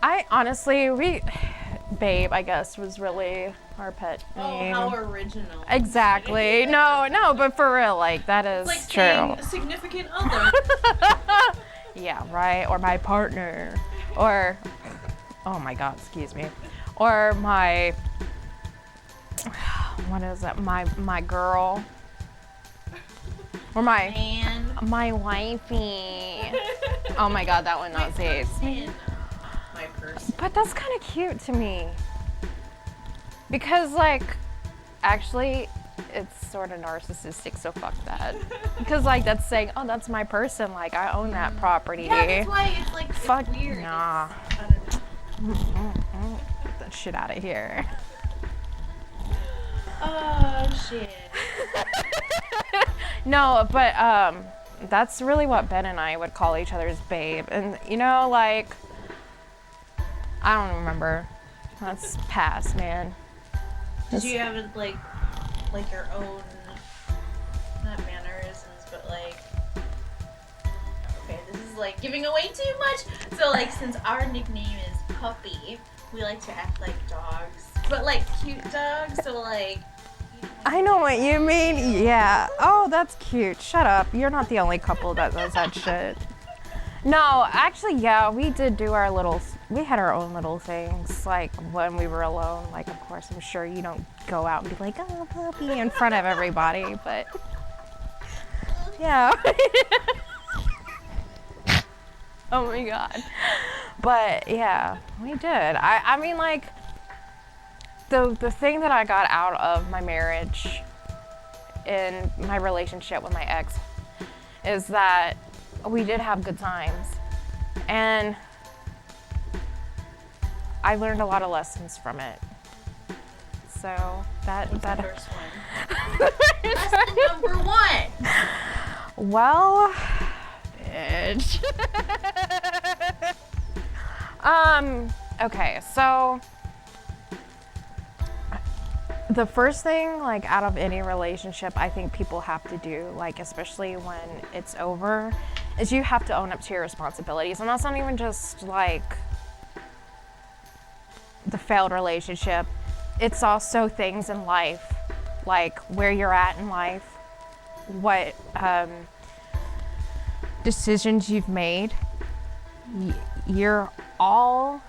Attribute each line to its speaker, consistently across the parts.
Speaker 1: I honestly, Babe, I guess, was really our pet name.
Speaker 2: Oh, how original.
Speaker 1: Exactly. No, but for real, like, that is
Speaker 2: like
Speaker 1: true.
Speaker 2: Saying a significant other.
Speaker 1: Yeah, right? Or my partner. Or, oh my God, excuse me. Or my, what is it? My girl. Or my wifey. Oh my God, that one not safe.
Speaker 2: My person.
Speaker 1: But that's kind of cute to me. Because, like, actually, it's sort of narcissistic, so fuck that. Because, like, that's saying, oh, that's my person. Like, I own that property.
Speaker 2: Yeah, that's why it's, like,
Speaker 1: fuck,
Speaker 2: it's weird.
Speaker 1: nah.
Speaker 2: I don't know.
Speaker 1: Get that shit out of here.
Speaker 2: Oh, shit.
Speaker 1: No, but, that's really what Ben and I would call each other's babe. And, you know, like, I don't remember. That's past, man.
Speaker 2: Did you have, like your own, not mannerisms, but, like, okay, this is, like, giving away too much. So, like, since our nickname is Puppy, we like to act like dogs. But, like, cute dogs, so, like...
Speaker 1: I know what you mean. Yeah. Oh, that's cute. Shut up. You're not the only couple that does that shit. No, actually, yeah, we did do our little... We had our own little things, like, when we were alone. Like, of course, I'm sure you don't go out and be like, oh, puppy, in front of everybody, but... Yeah. Oh, my God. But, yeah, we did. I mean, like, the thing that I got out of my marriage in my relationship with my ex is that we did have good times. And I learned a lot of lessons from it. So that
Speaker 2: What's the first one? Lesson number one.
Speaker 1: Well, bitch. Okay, so the first thing, like, out of any relationship, I think people have to do, like, especially when it's over, is you have to own up to your responsibilities. And that's not even just, like, the failed relationship. It's also things in life, like where you're at in life, what decisions you've made. You're all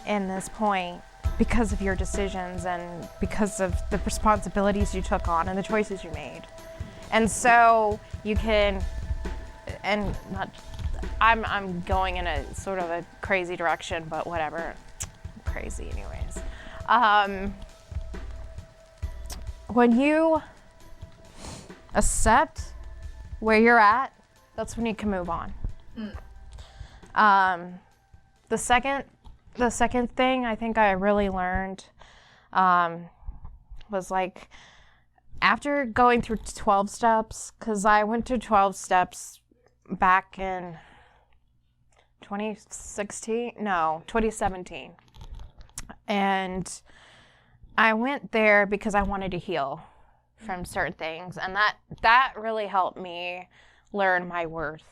Speaker 1: in this point because of your decisions and because of the responsibilities you took on and the choices you made. And so you can, and not, I'm going in a sort of a crazy direction, but whatever, crazy anyways. When you accept where you're at, that's when you can move on. The second thing I think I really learned was, like, after going through 12 steps, because I went to 12 steps back in 2017. And I went there because I wanted to heal from certain things. And that really helped me learn my worth.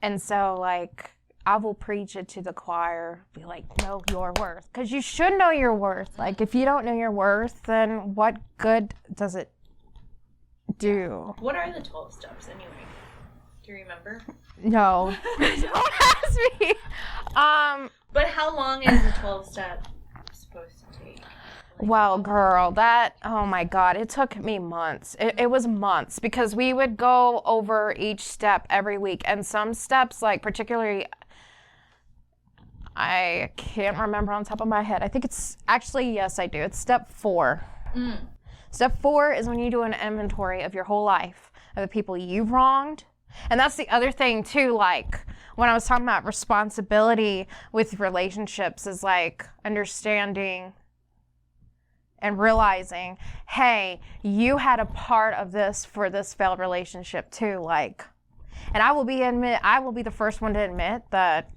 Speaker 1: And so, like, I will preach it to the choir, be like, know your worth. Because you should know your worth. Like, if you don't know your worth, then what good does it do?
Speaker 2: What are the 12 steps anyway? Do you remember?
Speaker 1: No. Don't ask me.
Speaker 2: But how long is the 12 step supposed to take? Like,
Speaker 1: well, girl, oh my God, it took me months. It was months because we would go over each step every week. And some steps, like, particularly, I can't remember on top of my head. I think it's actually, yes, I do. It's step 4. Step 4 is when you do an inventory of your whole life, of the people you've wronged. And that's the other thing too, like, when I was talking about responsibility with relationships, is like understanding and realizing, hey, you had a part of this for this failed relationship too, like, and I will be the first one to admit that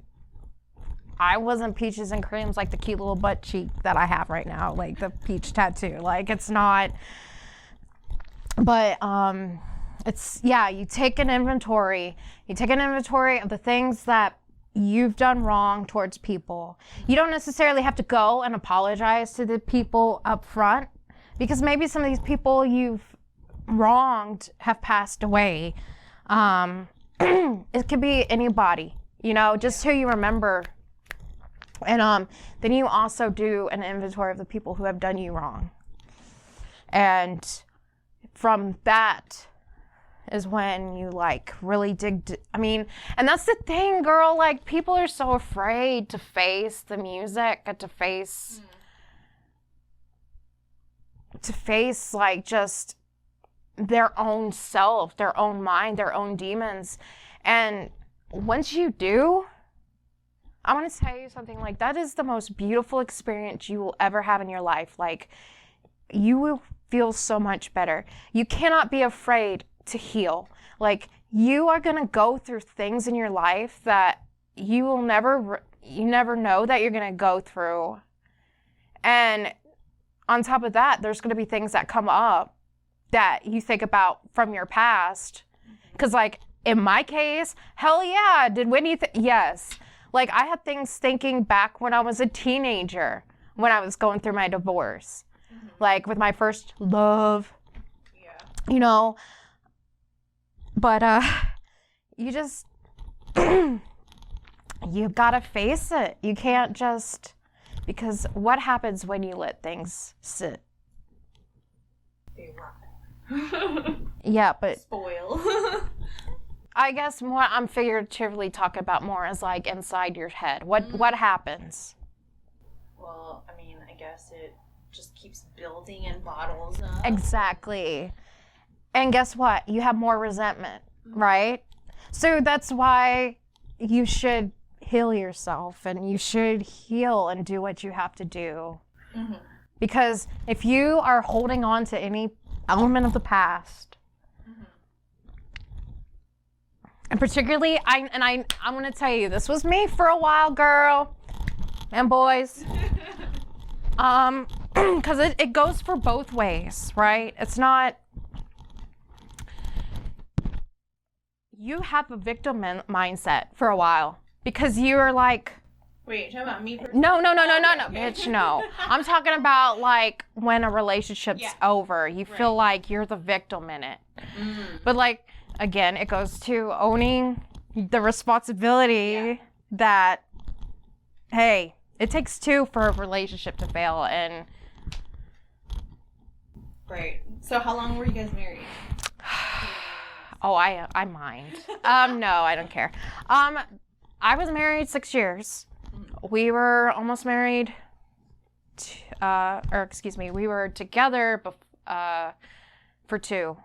Speaker 1: I wasn't peaches and creams like the cute little butt cheek that I have right now, like the peach tattoo. Like, it's not, but it's, yeah, you take an inventory of the things that you've done wrong towards people. You don't necessarily have to go and apologize to the people up front, because maybe some of these people you've wronged have passed away. It could be anybody, just who you remember. And then you also do an inventory of the people who have done you wrong. And from that is when you really dig. And that's the thing, girl. People are so afraid to face the music and to face just their own self, their own mind, their own demons. And once you do, I want to tell you something. That is the most beautiful experience you will ever have in your life. You will feel so much better. You cannot be afraid to heal. You are going to go through things in your life that you never know that you're going to go through. And on top of that, there's going to be things that come up that you think about from your past. Because, in my case, hell yeah, did Whitney yes. I had things thinking back when I was a teenager, when I was going through my divorce. Mm-hmm. With my first love. Yeah. But, you just, you gotta face it. You can't just, because what happens when you let things sit?
Speaker 2: They rot.
Speaker 1: Yeah, but.
Speaker 2: Spoil.
Speaker 1: I guess what I'm figuratively talking about more is inside your head. What happens?
Speaker 2: Well, I guess it just keeps building and bottles up.
Speaker 1: Exactly. And guess what? You have more resentment, right? So that's why you should heal yourself, and you should heal and do what you have to do. Mm-hmm. Because if you are holding on to any element of the past, and particularly, I'm going to tell you, this was me for a while, girl and boys. Because it goes for both ways, right? It's not, you have a victim mindset for a while because you are
Speaker 2: Wait, you're talking about me personally?
Speaker 1: No, bitch, no. I'm talking about when a relationship's over, you feel like you're the victim in it. But again, it goes to owning the responsibility that, hey, it takes two for a relationship to fail. And
Speaker 2: right. So how long were you guys married?
Speaker 1: Oh, I mind. No, I don't care. I was married 6 years. We were almost married, we were together for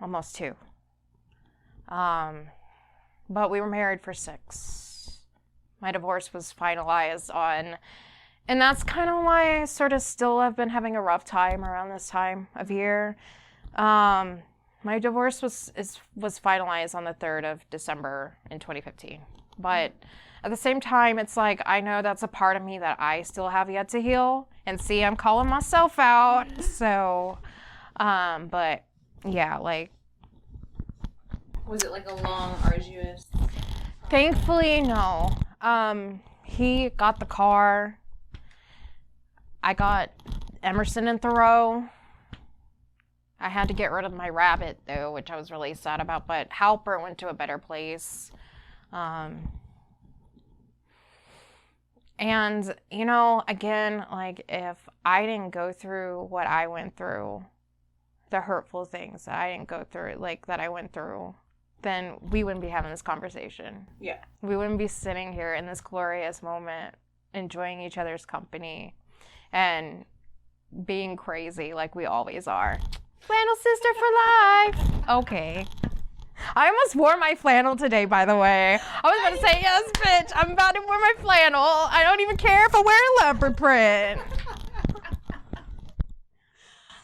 Speaker 1: almost two. But we were married for 6. My divorce was finalized and that's kind of why I sort of still have been having a rough time around this time of year. My divorce was finalized on the 3rd of December in 2015. But at the same time, it's I know that's a part of me that I still have yet to heal. And see, I'm calling myself out. So, but yeah,
Speaker 2: was it a long, arduous?
Speaker 1: Thankfully, no. He got the car. I got Emerson and Thoreau. I had to get rid of my rabbit, though, which I was really sad about. But Halper went to a better place. And, again, if I didn't go through what I went through, the hurtful things that I didn't go through, that I went through, then we wouldn't be having this conversation. Yeah. We wouldn't be sitting here in this glorious moment, enjoying each other's company and being crazy like we always are. Flannel sister for life. Okay. I almost wore my flannel today, by the way. I was about to say, yes, bitch, I'm about to wear my flannel. I don't even care if I wear a leopard print.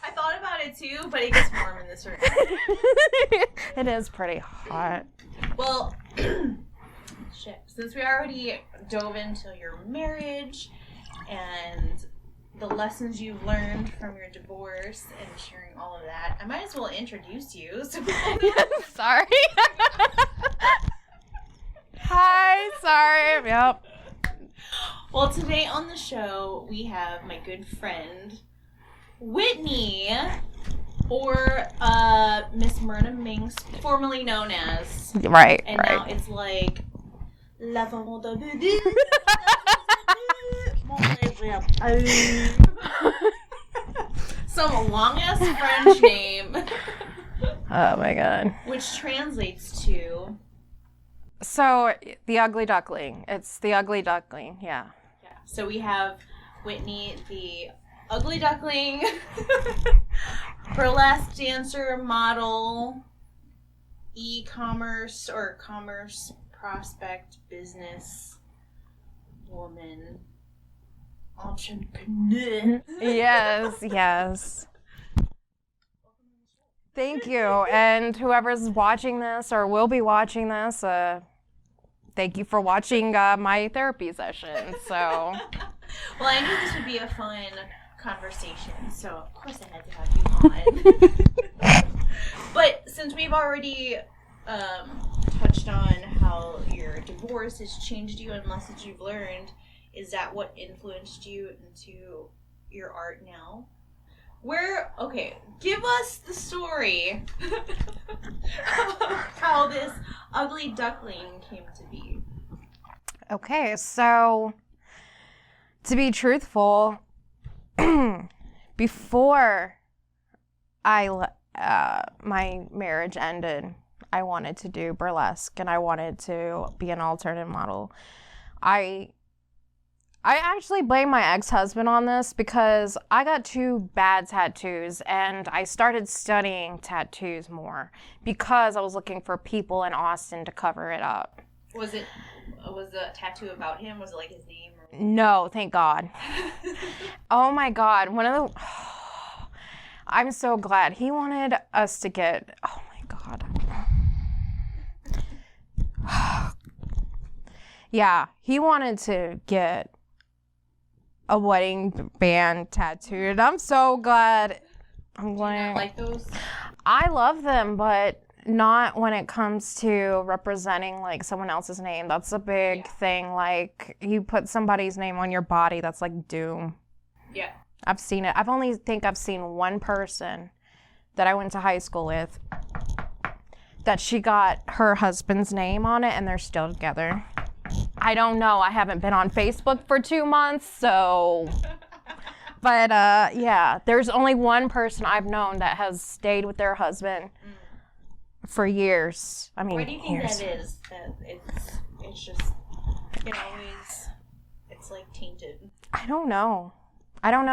Speaker 2: I thought about it too, but it gets warm in this room.
Speaker 1: It is pretty hot.
Speaker 2: Well, shit. Since we already dove into your marriage and the lessons you've learned from your divorce and sharing all of that, I might as well introduce you. So
Speaker 1: sorry. Hi, sorry. Yep.
Speaker 2: Well, today on the show, we have my good friend, Whitney, or Miss Myrna Minx, formerly known as.
Speaker 1: Right,
Speaker 2: and
Speaker 1: right.
Speaker 2: now it's like, La Femme de some long-ass French name.
Speaker 1: Oh my god.
Speaker 2: Which translates to...
Speaker 1: So, the ugly duckling. It's the ugly duckling, yeah.
Speaker 2: Yeah. So we have Whitney, the ugly duckling, burlesque dancer, model, e-commerce or commerce prospect, business woman, entrepreneur.
Speaker 1: Yes. Thank you. And whoever's watching this or will be watching this, thank you for watching my therapy session. So,
Speaker 2: well, I knew this would be a fun conversation, so of course I had to have you on. But since we've already touched on how your divorce has changed you and lessons you've learned, is that what influenced you into your art now? Give us the story how this ugly duckling came to be.
Speaker 1: okay, so to be truthful, before my marriage ended, I wanted to do burlesque and I wanted to be an alternate model. I actually blame my ex-husband on this because I got 2 bad tattoos and I started studying tattoos more because I was looking for people in Austin to cover it up.
Speaker 2: Was the tattoo about him? Was it like his name? Or...
Speaker 1: No, thank God. Oh my God. I'm so glad. He wanted us to get, oh my God. Yeah, he wanted to get a wedding band tattooed. I'm so glad. I'm glad.
Speaker 2: Do you not like those?
Speaker 1: I love them, but not when it comes to representing like someone else's name. That's a big thing. Like you put somebody's name on your body, that's like doom.
Speaker 2: Yeah.
Speaker 1: I've seen it. I've seen one person that I went to high school with that she got her husband's name on it and they're still together. I don't know. I haven't been on Facebook for 2 months, so. But yeah, there's only one person I've known that has stayed with their husband for years. I mean,
Speaker 2: why do you think
Speaker 1: years.
Speaker 2: that is? That it's just it's like tainted.
Speaker 1: I don't know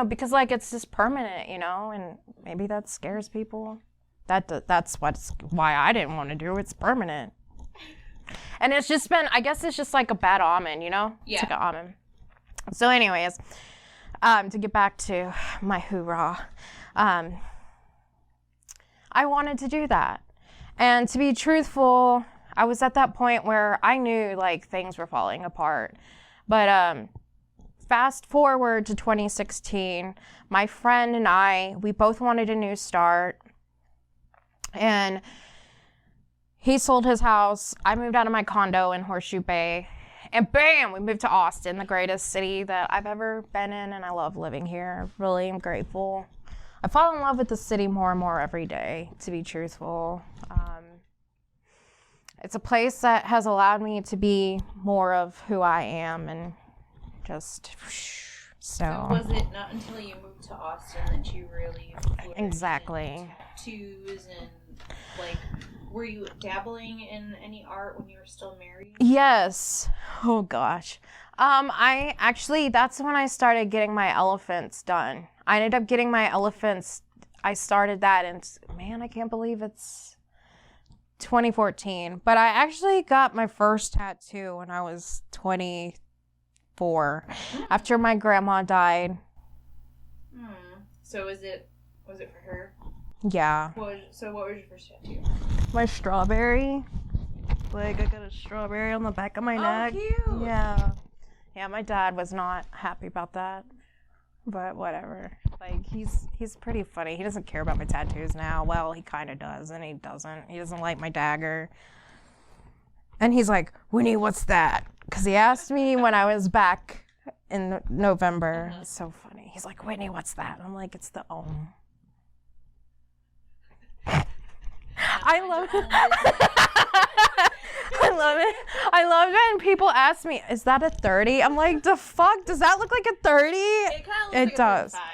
Speaker 1: because like it's just permanent, you know, and maybe that scares people. That's why I didn't want to do it. It's permanent. And it's just been, I guess it's just like a bad omen, you know?
Speaker 2: Yeah.
Speaker 1: It's like an omen. So anyways, to get back to my hoorah, I wanted to do that. And to be truthful, I was at that point where I knew like things were falling apart. But fast forward to 2016, my friend and I, we both wanted a new start. And he sold his house. I moved out of my condo in Horseshoe Bay. And bam, we moved to Austin, the greatest city that I've ever been in. And I love living here. I really am grateful. I fall in love with the city more and more every day, to be truthful. It's a place that has allowed me to be more of who I am and just so.
Speaker 2: Was it not until you moved to Austin that you really
Speaker 1: Exactly.
Speaker 2: tattoos and like, were you dabbling in any art when you were still married?
Speaker 1: Yes. Oh gosh. I actually, that's when I started getting my elephants done. I ended up getting my elephants. I started that and man, I can't believe it's 2014. But I actually got my first tattoo when I was 24 after my grandma died.
Speaker 2: So was it for her?
Speaker 1: Yeah.
Speaker 2: What was your first tattoo?
Speaker 1: My strawberry. Like I got a strawberry on the back of my neck.
Speaker 2: Oh, cute.
Speaker 1: Yeah. Yeah, my dad was not happy about that. But whatever. Like he's pretty funny. He doesn't care about my tattoos now. Well, he kind of does and he doesn't. He doesn't like my dagger. And he's like, "Winnie, what's that?" Cuz he asked me when I was back in November. It's so funny. He's like, Whitney, what's that? And I'm like, it's the Ohm. I love it. I love it. I love it when people ask me, is that a 30? I'm like, the fuck? Does that look like a 30?
Speaker 2: It kind of looks like
Speaker 1: does.
Speaker 2: a 35.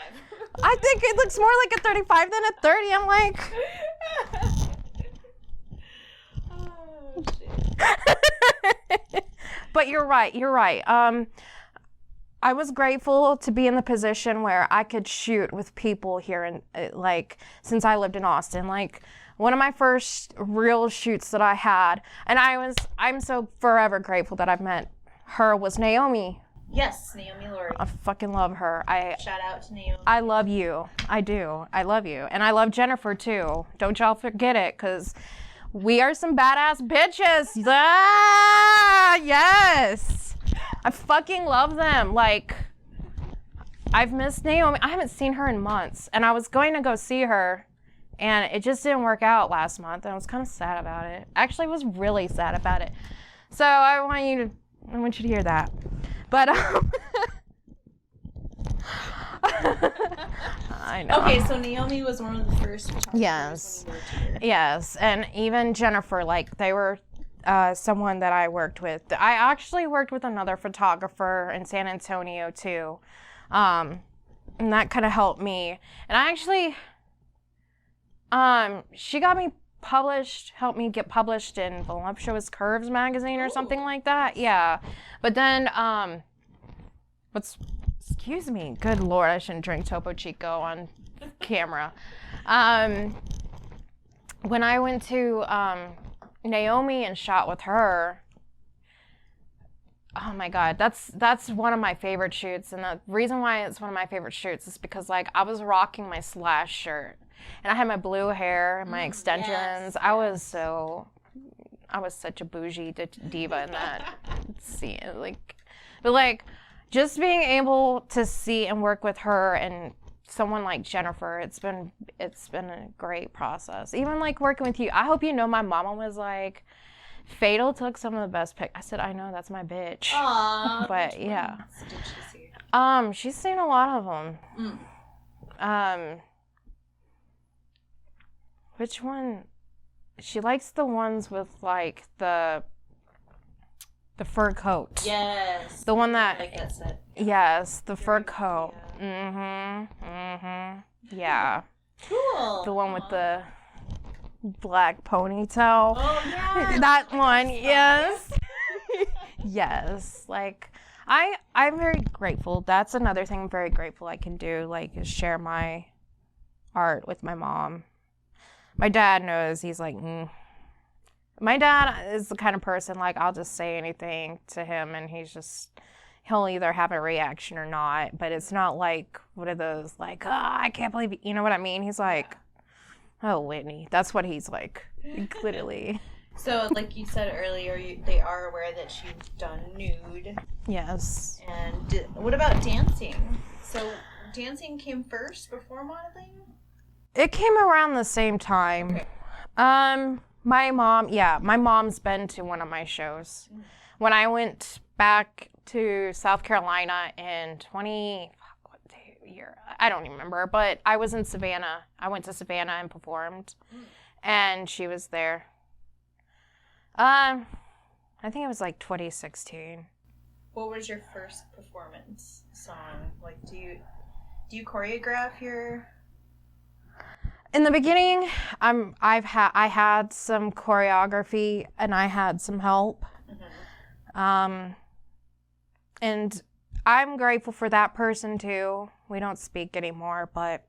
Speaker 1: I think it looks more like a 35 than a 30. I'm like...
Speaker 2: Oh, shit.
Speaker 1: But you're right. I was grateful to be in the position where I could shoot with people here in, like, since I lived in Austin. Like, one of my first real shoots that I had, and I'm so forever grateful that I've met her, was Naomi.
Speaker 2: Yes, Naomi Lord.
Speaker 1: I fucking love her.
Speaker 2: Shout out to Naomi.
Speaker 1: I love you. I do. I love you. And I love Jennifer too. Don't y'all forget it, because we are some badass bitches. Ah, yes. I fucking love them. Like, I've missed Naomi. I haven't seen her in months. And I was going to go see her, and it just didn't work out last month. And I was kind of sad about it. Actually, I was really sad about it. So I want you to hear that. But I know.
Speaker 2: Okay, so Naomi was one of the first photographers.
Speaker 1: Yes.
Speaker 2: When you worked here.
Speaker 1: Yes, and even Jennifer, like, they were someone that I worked with. I actually worked with another photographer in San Antonio too, and that kind of helped me. And I actually, she got me published, helped me get published in Voluptuous Curves magazine or something like that. Yeah, but then excuse me, good Lord, I shouldn't drink Topo Chico on camera. When I went to Naomi and shot with her, oh my God, that's one of my favorite shoots. And the reason why it's one of my favorite shoots is because, like, I was rocking my Slash shirt and I had my blue hair and my extensions.
Speaker 2: Yes.
Speaker 1: I was such a bougie diva in that scene. But just being able to see and work with her and someone like Jennifer, it's been a great process. Even like working with you, I hope you know my mama was like, Fatal took some of the best pics. I said, I know, that's my bitch.
Speaker 2: Aww.
Speaker 1: But yeah.
Speaker 2: What did she see?
Speaker 1: She's seen a lot of them. Which one? She likes the ones with like the fur coat.
Speaker 2: Yes.
Speaker 1: The one that,
Speaker 2: I like that set.
Speaker 1: yes, the fur coat. Yeah.
Speaker 2: Cool.
Speaker 1: The one with the black ponytail.
Speaker 2: Oh yeah.
Speaker 1: That one, yes. Yes. Like, I'm very grateful. That's another thing I'm very grateful I can do, like, is share my art with my mom. My dad knows. He's like, My dad is the kind of person, like, I'll just say anything to him and he'll either have a reaction or not, but it's not like one of those, like, oh, I can't believe it. You know what I mean? He's like, oh, Whitney. That's what he's like, literally.
Speaker 2: So, like you said earlier, they are aware that you've done nude.
Speaker 1: Yes.
Speaker 2: And what about dancing? So, dancing came first before modeling?
Speaker 1: It came around the same time.
Speaker 2: Okay.
Speaker 1: My mom's been to one of my shows. When I went back to South Carolina in what year? I don't remember, but I was in Savannah. I went to Savannah and performed, and she was there. I think it was like 2016.
Speaker 2: What was your first performance song? Like, do you choreograph your?
Speaker 1: In the beginning, I had some choreography and I had some help. Mm-hmm. And I'm grateful for that person too. We don't speak anymore, but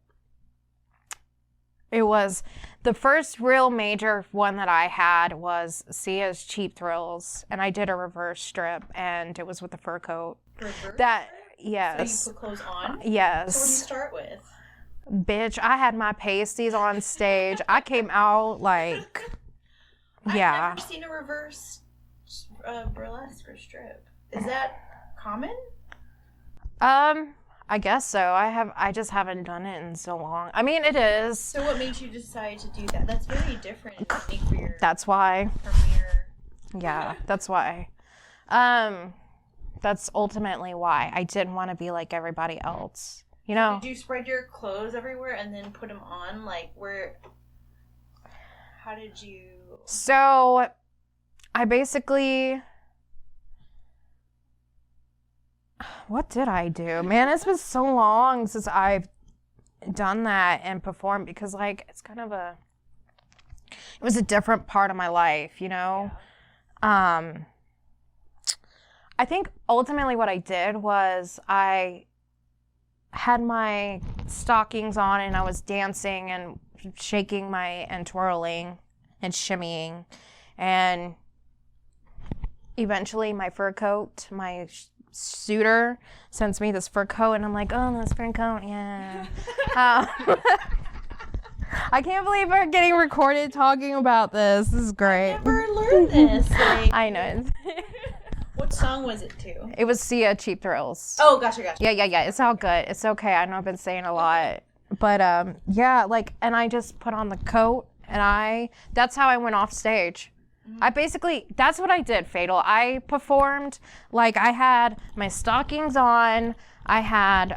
Speaker 1: it was the first real major one that I had was Sia's Cheap Thrills, and I did a reverse strip, and it was with the fur coat.
Speaker 2: Reverse?
Speaker 1: Yes.
Speaker 2: So you put clothes on?
Speaker 1: Yes.
Speaker 2: So what do you start with?
Speaker 1: Bitch, I had my pasties on stage. I came out like, yeah.
Speaker 2: I've never seen a reverse burlesque or strip. Is that common?
Speaker 1: I guess so. I just haven't done it in so long. I mean, it is.
Speaker 2: So what made you decide to do that? That's very different, I think, for your
Speaker 1: That's why.
Speaker 2: premiere.
Speaker 1: Yeah, that's why. That's ultimately why. I didn't want to be like everybody else. You know?
Speaker 2: Did you spread your clothes everywhere and then put them on? Like, how did you...
Speaker 1: So, I basically... What did I do? Man, it's been so long since I've done that and performed because, like, it's kind of it was a different part of my life, you know? Yeah. I think ultimately what I did was I had my stockings on and I was dancing and shaking and twirling and shimmying. And eventually my fur coat, my suitor sends me this fur coat and I'm like, oh, this fur coat, yeah. I can't believe we're getting recorded talking about this. This is great.
Speaker 2: I never learned this. Like,
Speaker 1: I know.
Speaker 2: What song was it to?
Speaker 1: It was Sia, Cheap Thrills.
Speaker 2: Oh, gotcha.
Speaker 1: Yeah. It's all good. It's okay. I know I've been saying a lot. But, yeah, like, and I just put on the coat, and that's how I went off stage. That's what I did, Fatal. I performed, like, I had my stockings on, I had,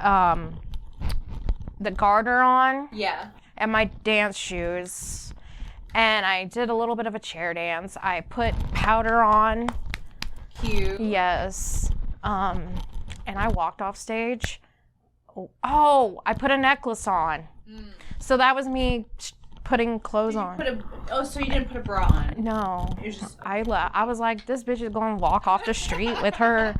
Speaker 1: the garter on.
Speaker 2: Yeah. And
Speaker 1: my dance shoes. And I did a little bit of a chair dance. I put powder on.
Speaker 2: Cute.
Speaker 1: Yes. And I walked off stage. Oh, I put a necklace on. So that was me putting clothes on.
Speaker 2: So you didn't put a bra on?
Speaker 1: No. I was like, this bitch is going to walk off the street with her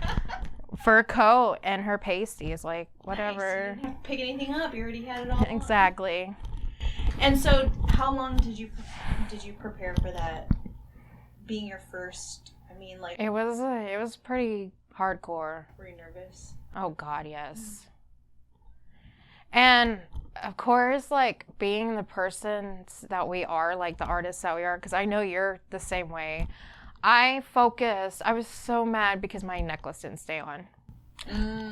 Speaker 1: fur coat and her pasties. Like, whatever.
Speaker 2: Nice. You didn't have to pick anything up. You already had it all
Speaker 1: Exactly.
Speaker 2: on. And so how long did you prepare for that? Being your first... I mean, like...
Speaker 1: It was pretty hardcore.
Speaker 2: Were you nervous?
Speaker 1: Oh, God, yes. And, of course, like, being the persons that we are, like, the artists that we are, because I know you're the same way, I was so mad because my necklace didn't stay on.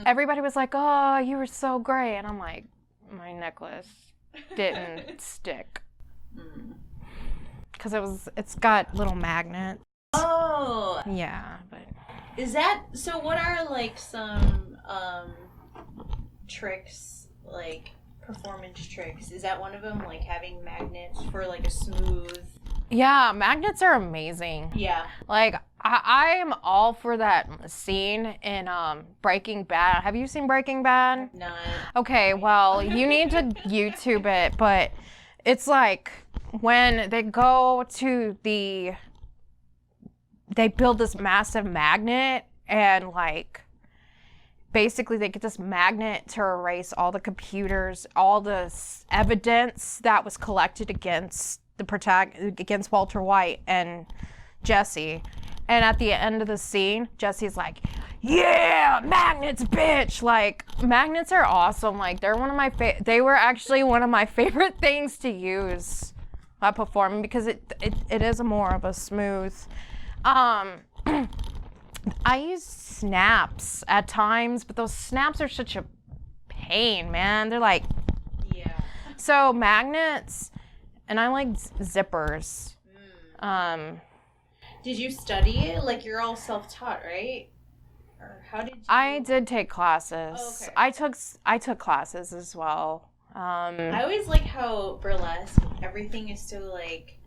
Speaker 1: Everybody was like, oh, you were so great. And I'm like, my necklace didn't stick. Because it's got little magnets.
Speaker 2: Oh.
Speaker 1: Yeah, but...
Speaker 2: Is that... So what are, like, some tricks, like, performance tricks? Is that one of them, like, having magnets for, like, a smooth...
Speaker 1: Yeah, magnets are amazing.
Speaker 2: Yeah.
Speaker 1: Like, I am all for that scene in Breaking Bad. Have you seen Breaking Bad?
Speaker 2: No.
Speaker 1: Okay, well, you need to YouTube it, but it's like when they go to they build this massive magnet and, like, basically they get this magnet to erase all the computers, all the evidence that was collected against against Walter White and Jesse. And at the end of the scene, Jesse's like, yeah, magnets, bitch. Like, magnets are awesome. Like, they're one of they were actually one of my favorite things to use while performing because it is more of a smooth. I use snaps at times, but those snaps are such a pain, man. They're like,
Speaker 2: yeah.
Speaker 1: So magnets, and I like zippers.
Speaker 2: Did you study it? Like, you're all self-taught, right? Or how did you...
Speaker 1: I did take classes.
Speaker 2: Oh, okay.
Speaker 1: I took classes as well.
Speaker 2: I always like how burlesque, everything is so like,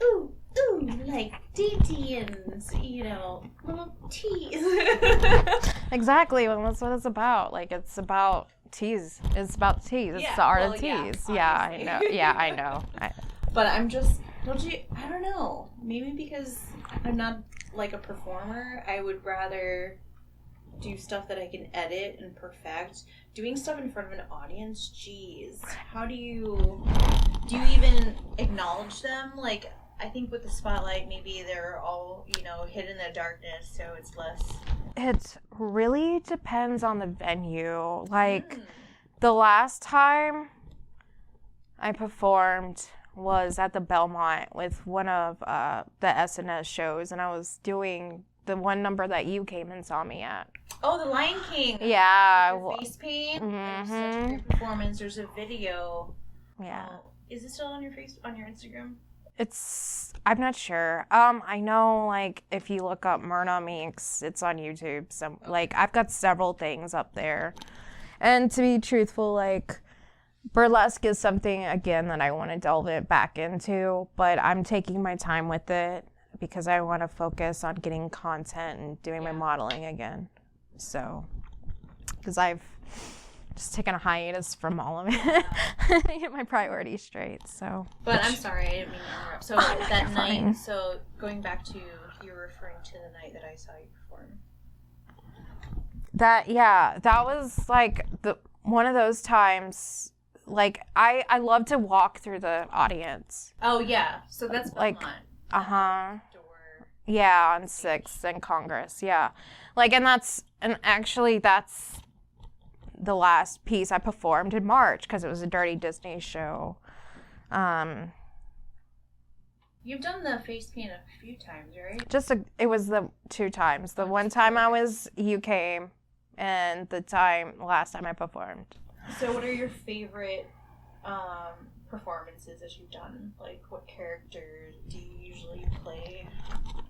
Speaker 2: ooh, like dainty and, you know, little tease.
Speaker 1: Exactly, well, that's what it's about. Like, it's about tease. It's about tease. It's the art of tease. Yeah, I know. Yeah, I know.
Speaker 2: But I don't know. Maybe because I'm not, like, a performer, I would rather do stuff that I can edit and perfect. Doing stuff in front of an audience, geez. How do you even acknowledge them? Like, I think with the spotlight, maybe they're all, you know, hidden in the darkness, so it's less...
Speaker 1: It really depends on the venue. Like, the last time I performed was at the Belmont with one of the SNS shows, and I was doing the one number that you came and saw me at.
Speaker 2: Oh, The Lion King.
Speaker 1: Yeah.
Speaker 2: With face paint. It was such a great performance. There's a video.
Speaker 1: Yeah.
Speaker 2: Is it still on your Instagram?
Speaker 1: I'm not sure. I know, like, if you look up Myrna Meeks, it's on YouTube. So, like, I've got several things up there. And to be truthful, like, burlesque is something, again, that I want to delve it back into. But I'm taking my time with it because I want to focus on getting content and doing my modeling again. So, because I've just taken a hiatus from all of it to get my priorities straight. So,
Speaker 2: but I'm sorry, I didn't mean to interrupt. So that night, fine. So going back to, you were referring to the night that I saw you perform.
Speaker 1: That was like one of those times. Like I love to walk through the audience.
Speaker 2: Oh yeah, so that's
Speaker 1: like
Speaker 2: Door.
Speaker 1: Yeah, on 6th and Congress. Yeah, like and actually that's the last piece I performed in March because it was a Dirty Disney show.
Speaker 2: You've done the face paint a few times, right?
Speaker 1: It was the 2 times. The one time you came, and the last time I performed.
Speaker 2: So what are your favorite performances that you've done? Like, what character do you usually play?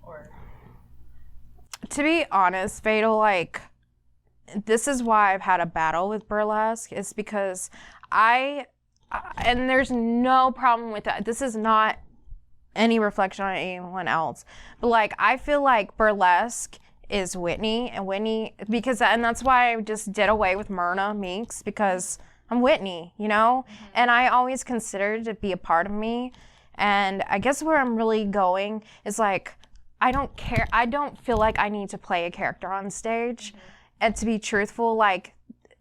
Speaker 2: Or
Speaker 1: to be honest, Fatal, like, this is why I've had a battle with burlesque, is because and there's no problem with that. This is not any reflection on anyone else. But, like, I feel like burlesque is Whitney, and that's why I just did away with Myrna Meeks, because I'm Whitney, you know? Mm-hmm. And I always considered it to be a part of me. And I guess where I'm really going is, like, I don't care. I don't feel like I need to play a character on stage. Mm-hmm. And to be truthful, like,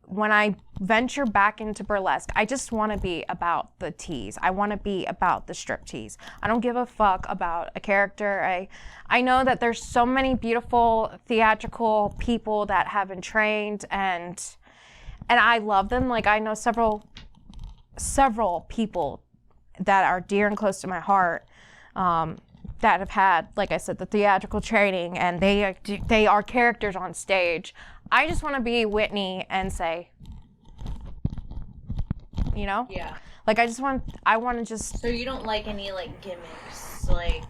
Speaker 1: when I venture back into burlesque, I just want to be about the tease. I want to be about the strip tease. I don't give a fuck about a character. I know that there's so many beautiful theatrical people that have been trained, and I love them. Like, I know several people that are dear and close to my heart, that have had, like I said, the theatrical training, and they are characters on stage. I just want to be Whitney and say, you know?
Speaker 2: Yeah.
Speaker 1: Like, I want to just...
Speaker 2: So you don't like any, like, gimmicks, like...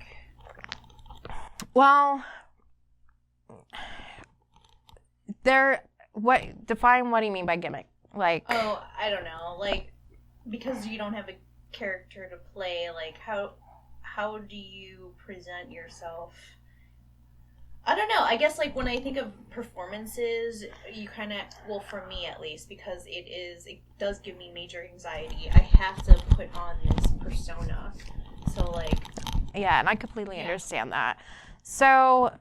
Speaker 1: Well, define what do you mean by gimmick? Like...
Speaker 2: Oh, I don't know. Like, because you don't have a character to play, like, how do you present yourself? I don't know. I guess, like, when I think of performances, you kind of, well, for me at least, because it does give me major anxiety. I have to put on this persona. So, like...
Speaker 1: Yeah, and I completely understand that. So,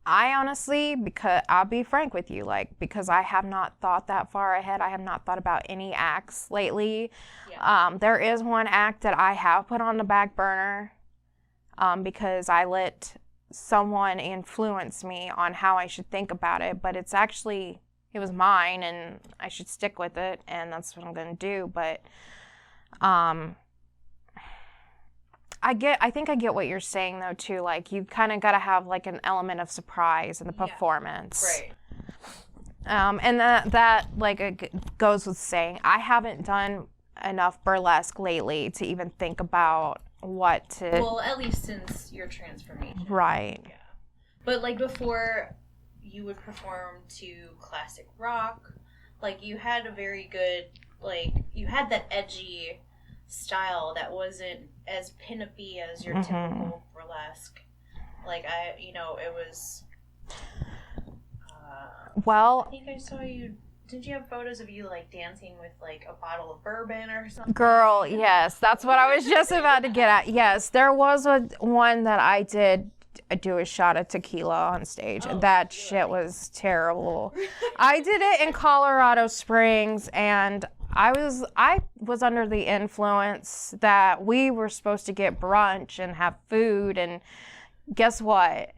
Speaker 1: I honestly, because I'll be frank with you, like, because I have not thought that far ahead. I have not thought about any acts lately. Yeah. There is one act that I have put on the back burner. Because I let someone influence me on how I should think about it, but it was mine, and I should stick with it, and that's what I'm going to do. But I think I get what you're saying, though, too. Like, you kind of got to have, like, an element of surprise in the performance.
Speaker 2: Right.
Speaker 1: And that like, it goes with saying, I haven't done enough burlesque lately to even think about what to...
Speaker 2: Well, at least since your transformation.
Speaker 1: Right.
Speaker 2: Yeah. But, like, before you would perform to classic rock, like, you had a very good, like, you had that edgy style that wasn't as pin-up-y as your typical burlesque. Like, it was...
Speaker 1: well...
Speaker 2: I think I saw you... Did you have photos of you, like, dancing with, like, a bottle of bourbon or something?
Speaker 1: Girl, yes. That's what I was just about to get at. Yes, there was one that I did do a shot of tequila on stage, and that shit was terrible. I did it in Colorado Springs, and I was under the influence that we were supposed to get brunch and have food, and guess what?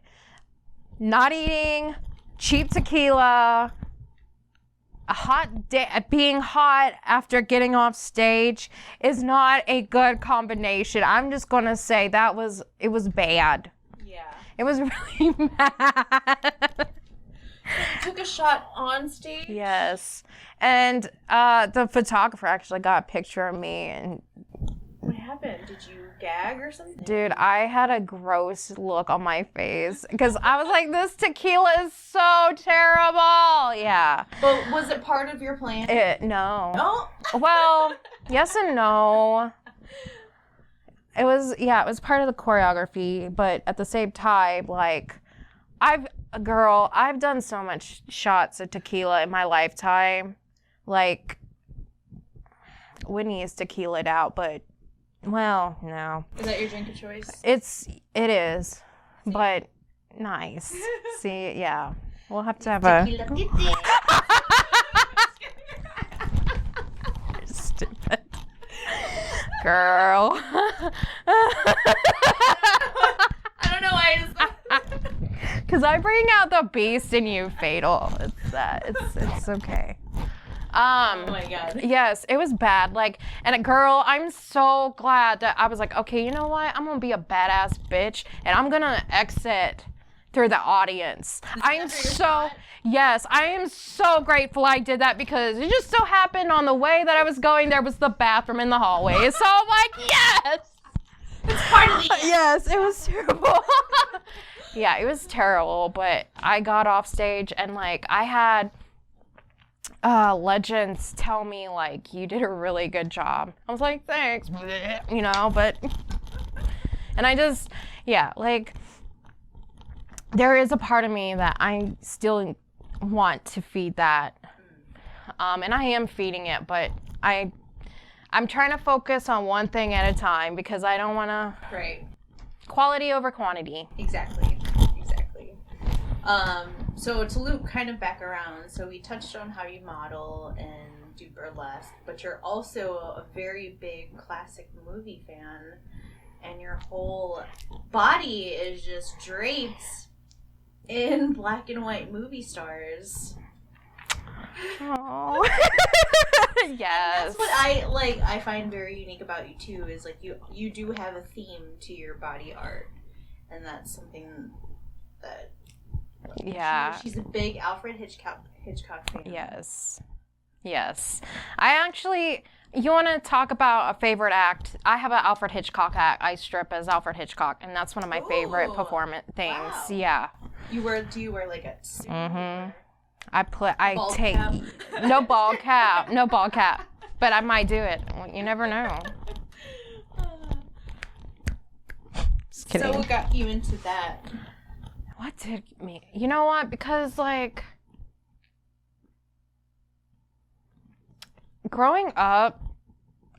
Speaker 1: Not eating, cheap tequila... A hot day, being hot after getting off stage is not a good combination. I'm just gonna say it was bad.
Speaker 2: Yeah.
Speaker 1: It was really bad.
Speaker 2: Took a shot on stage?
Speaker 1: Yes. And the photographer actually got a picture of me, and
Speaker 2: gag or something?
Speaker 1: Dude, I had a gross look on my face because I was like, this tequila is so terrible. Yeah.
Speaker 2: But was it part of your plan?
Speaker 1: No.
Speaker 2: Oh.
Speaker 1: Well, yes and no. It was part of the choreography, but at the same time, like, I've done so much shots of tequila in my lifetime. Like, Whitney is tequila'd out, but, well, no.
Speaker 2: Is that your drink of choice?
Speaker 1: It is, but nice. See, yeah. We'll have to have
Speaker 2: Tequila.
Speaker 1: Stupid. Girl.
Speaker 2: I don't know why I just...
Speaker 1: Because I bring out the beast in you, Fatal. It's okay.
Speaker 2: Oh my God.
Speaker 1: Yes, it was bad. Like, and a girl, I'm so glad that I was like, okay, you know what? I'm gonna be a badass bitch, and I'm gonna exit through the audience. I am so grateful I did that because it just so happened on the way that I was going, there was the bathroom in the hallway. So I'm like, yes.
Speaker 2: It's part of the...
Speaker 1: Yes, it was terrible. Yeah, it was terrible, but I got off stage and like I had legends tell me like, you did a really good job. I was like, thanks, you know, but, and I just, yeah, like, there is a part of me that I still want to feed that, and I am feeding it, but I'm trying to focus on one thing at a time because I don't want to,
Speaker 2: Right.
Speaker 1: Quality over quantity.
Speaker 2: Exactly. So to loop kind of back around, so we touched on how you model and do burlesque, but you're also a very big classic movie fan, and your whole body is just draped in black and white movie stars.
Speaker 1: Oh. Yes.
Speaker 2: That's what I find very unique about you too, is like you do have a theme to your body art, and that's something that she's a big Alfred Hitchcock fan.
Speaker 1: Yes. I actually, you want to talk about a favorite act? I have an Alfred Hitchcock act. I strip as Alfred Hitchcock, and that's one of my favorite performance things.
Speaker 2: Wow.
Speaker 1: Yeah.
Speaker 2: Do you wear like a suit?
Speaker 1: Mm-hmm. No ball cap, but I might do it. You never know. Just kidding.
Speaker 2: So what got you into that?
Speaker 1: What did me? You know what? Because like growing up,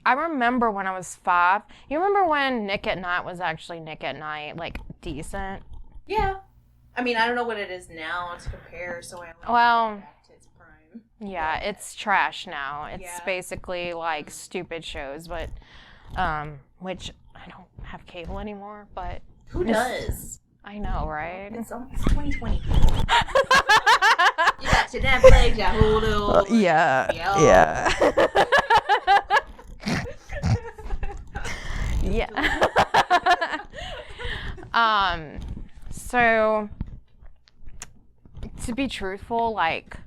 Speaker 1: I remember when I was 5. You remember when Nick at Night was actually Nick at Night, like decent?
Speaker 2: Yeah. I mean, I don't know what it is now to compare, so I went back to its prime.
Speaker 1: Yeah, it's trash now. It's basically like stupid shows, but which I don't have cable anymore, but
Speaker 2: who does?
Speaker 1: I know, right?
Speaker 2: It's 2020. You got your Netflix, your Hulu.
Speaker 1: Yeah. So to be truthful, like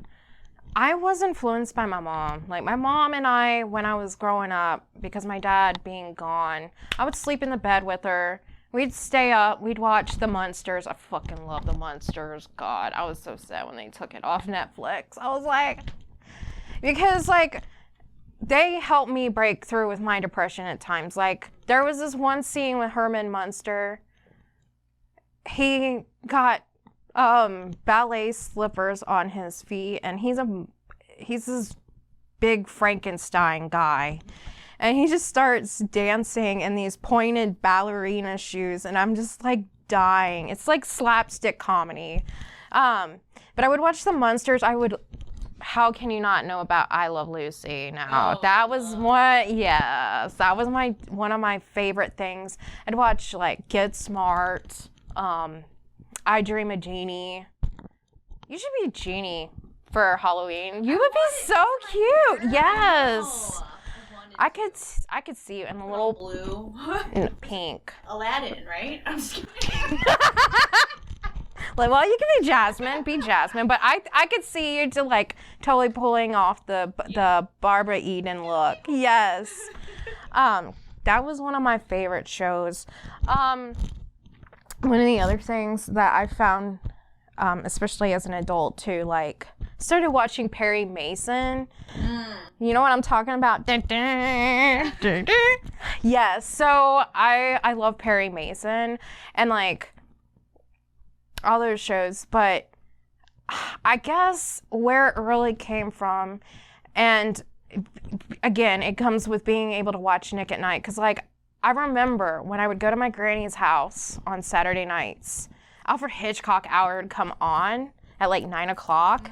Speaker 1: I was influenced by my mom. Like my mom and I, when I was growing up, because my dad being gone, I would sleep in the bed with her. We'd stay up. We'd watch The Munsters. I fucking love The Munsters. God, I was so sad when they took it off Netflix. I was like, because like they helped me break through with my depression at times. Like there was this one scene with Herman Munster. He got ballet slippers on his feet, and he's this big Frankenstein guy, and he just starts dancing in these pointed ballerina shoes, and I'm just like dying. It's like slapstick comedy. But I would watch The Munsters. How can you not know about I Love Lucy now? That was that was one of my favorite things. I'd watch like Get Smart, I Dream of Jeannie. You should be Jeannie for Halloween. You would be so cute. Yes. I could see you in a little
Speaker 2: blue,
Speaker 1: pink.
Speaker 2: Aladdin, right? I'm just kidding.
Speaker 1: Like, well, you can be Jasmine, but I could see you to like totally pulling off the Barbara Eden look. Yes. that was one of my favorite shows. One of the other things that I found, especially as an adult too, like, started watching Perry Mason. You know what I'm talking about? Yes, so I love Perry Mason and like all those shows, but I guess where it really came from, and again, it comes with being able to watch Nick at Night, because like I remember when I would go to my granny's house on Saturday nights, Alfred Hitchcock Hour would come on at like 9 o'clock.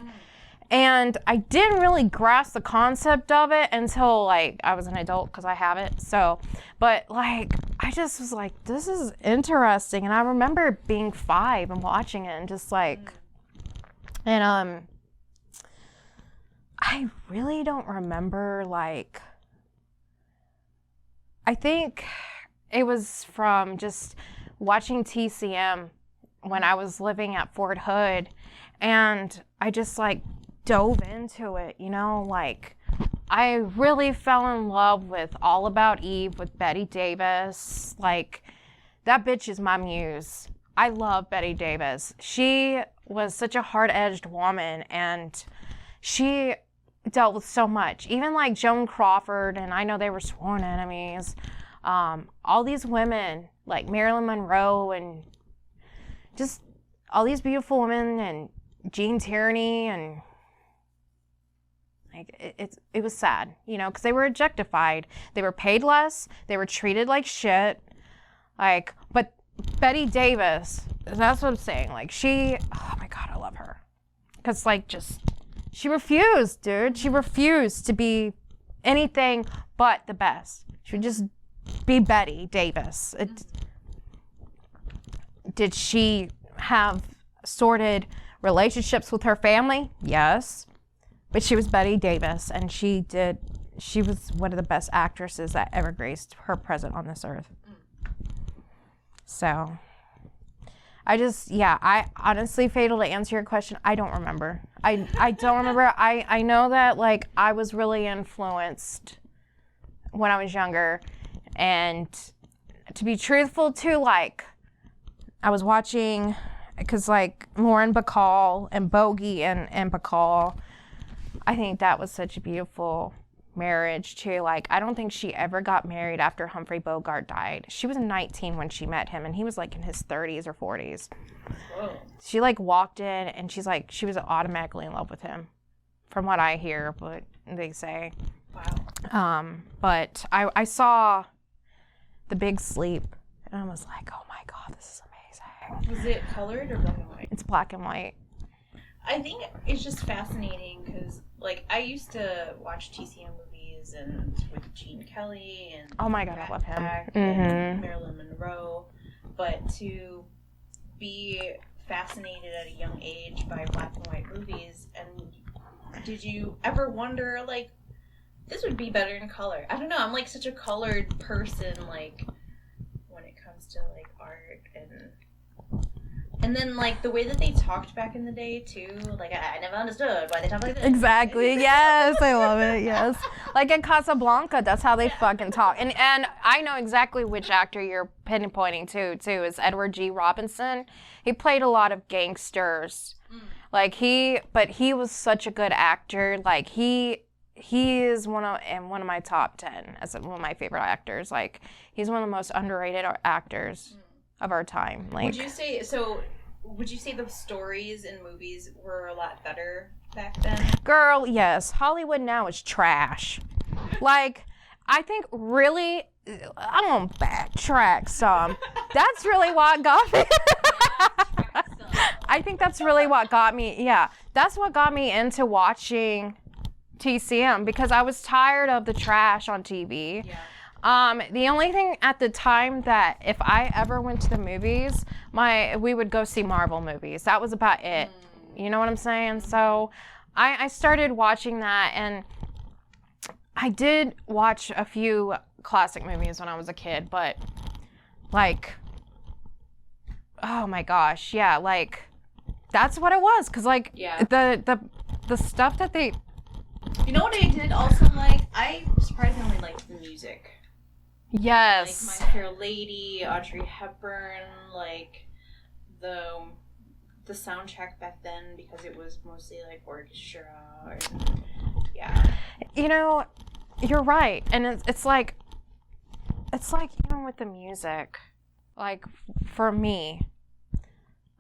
Speaker 1: And I didn't really grasp the concept of it until like I was an adult, because I have it. So, but like I just was like, this is interesting. And I remember being 5 and watching it and just like, and I really don't remember, like, I think it was from just watching TCM when I was living at Fort Hood, and I just like dove into it, you know, like I really fell in love with All About Eve with Bette Davis. Like, that bitch is my muse. I love Bette Davis. She was such a hard-edged woman, and she dealt with so much. Even like Joan Crawford, and I know they were sworn enemies. All these women, like Marilyn Monroe, and just all these beautiful women, and Jean Tierney, and like it was sad, you know, because they were objectified. They were paid less. They were treated like shit. Like, but Bette Davis, that's what I'm saying. Like, oh my God, I love her. Because, like, she refused, dude. She refused to be anything but the best. She would just be Bette Davis. Did she have relationships with her family? Yes. But she was Bette Davis, and she was one of the best actresses that ever graced her present on this earth. So, I honestly, Fatal, to answer your question, I don't remember. I don't remember. I know that, like, I was really influenced when I was younger, and to be truthful, too, like, I was watching, because, like, Lauren Bacall and Bogey and Bacall, I think that was such a beautiful marriage too. Like, I don't think she ever got married after Humphrey Bogart died. She was 19 when she met him, and he was like in his 30s or 40s. Whoa. She like walked in, and she was automatically in love with him, from what I hear, but they say.
Speaker 2: Wow.
Speaker 1: But I saw The Big Sleep, and I was like, oh my God, this is amazing.
Speaker 2: Was it colored or black and white?
Speaker 1: It's black and white.
Speaker 2: I think it's just fascinating because, like, I used to watch TCM movies and with Gene Kelly and
Speaker 1: oh my God, I love him.
Speaker 2: And Marilyn Monroe, but to be fascinated at a young age by black and white movies, and did you ever wonder, like, this would be better in color? I don't know. I'm like such a colored person, like, when it comes to like art and then, like, the way that they talked back in the day, too, like, I never understood why they talk like this.
Speaker 1: Exactly, yes, I love it, yes. Like in Casablanca, that's how they fucking talk. And I know exactly which actor you're pinpointing to, too, is Edward G. Robinson. He played a lot of gangsters. Like, but he was such a good actor. Like, he is one of my top 10 as one of my favorite actors. Like, he's one of the most underrated actors of our time. Like,
Speaker 2: would you say the stories in movies were a lot better back then?
Speaker 1: Girl, yes. Hollywood now is trash. Like, I think really, I'm gonna backtrack some. That's really what got me. I think that's really what got me. Yeah, that's what got me into watching TCM, because I was tired of the trash on TV.
Speaker 2: Yeah.
Speaker 1: The only thing at the time that if I ever went to the movies, we would go see Marvel movies. That was about it. You know what I'm saying? So I started watching that, and I did watch a few classic movies when I was a kid, but like, oh my gosh, yeah, like, that's what it was. Cause like, the stuff that they...
Speaker 2: You know what I did also like? I surprisingly liked the music.
Speaker 1: Yes.
Speaker 2: Like My Fair Lady, Audrey Hepburn, like the soundtrack back then, because it was mostly like orchestra. Yeah.
Speaker 1: You know, you're right, and it's like even with the music, like for me,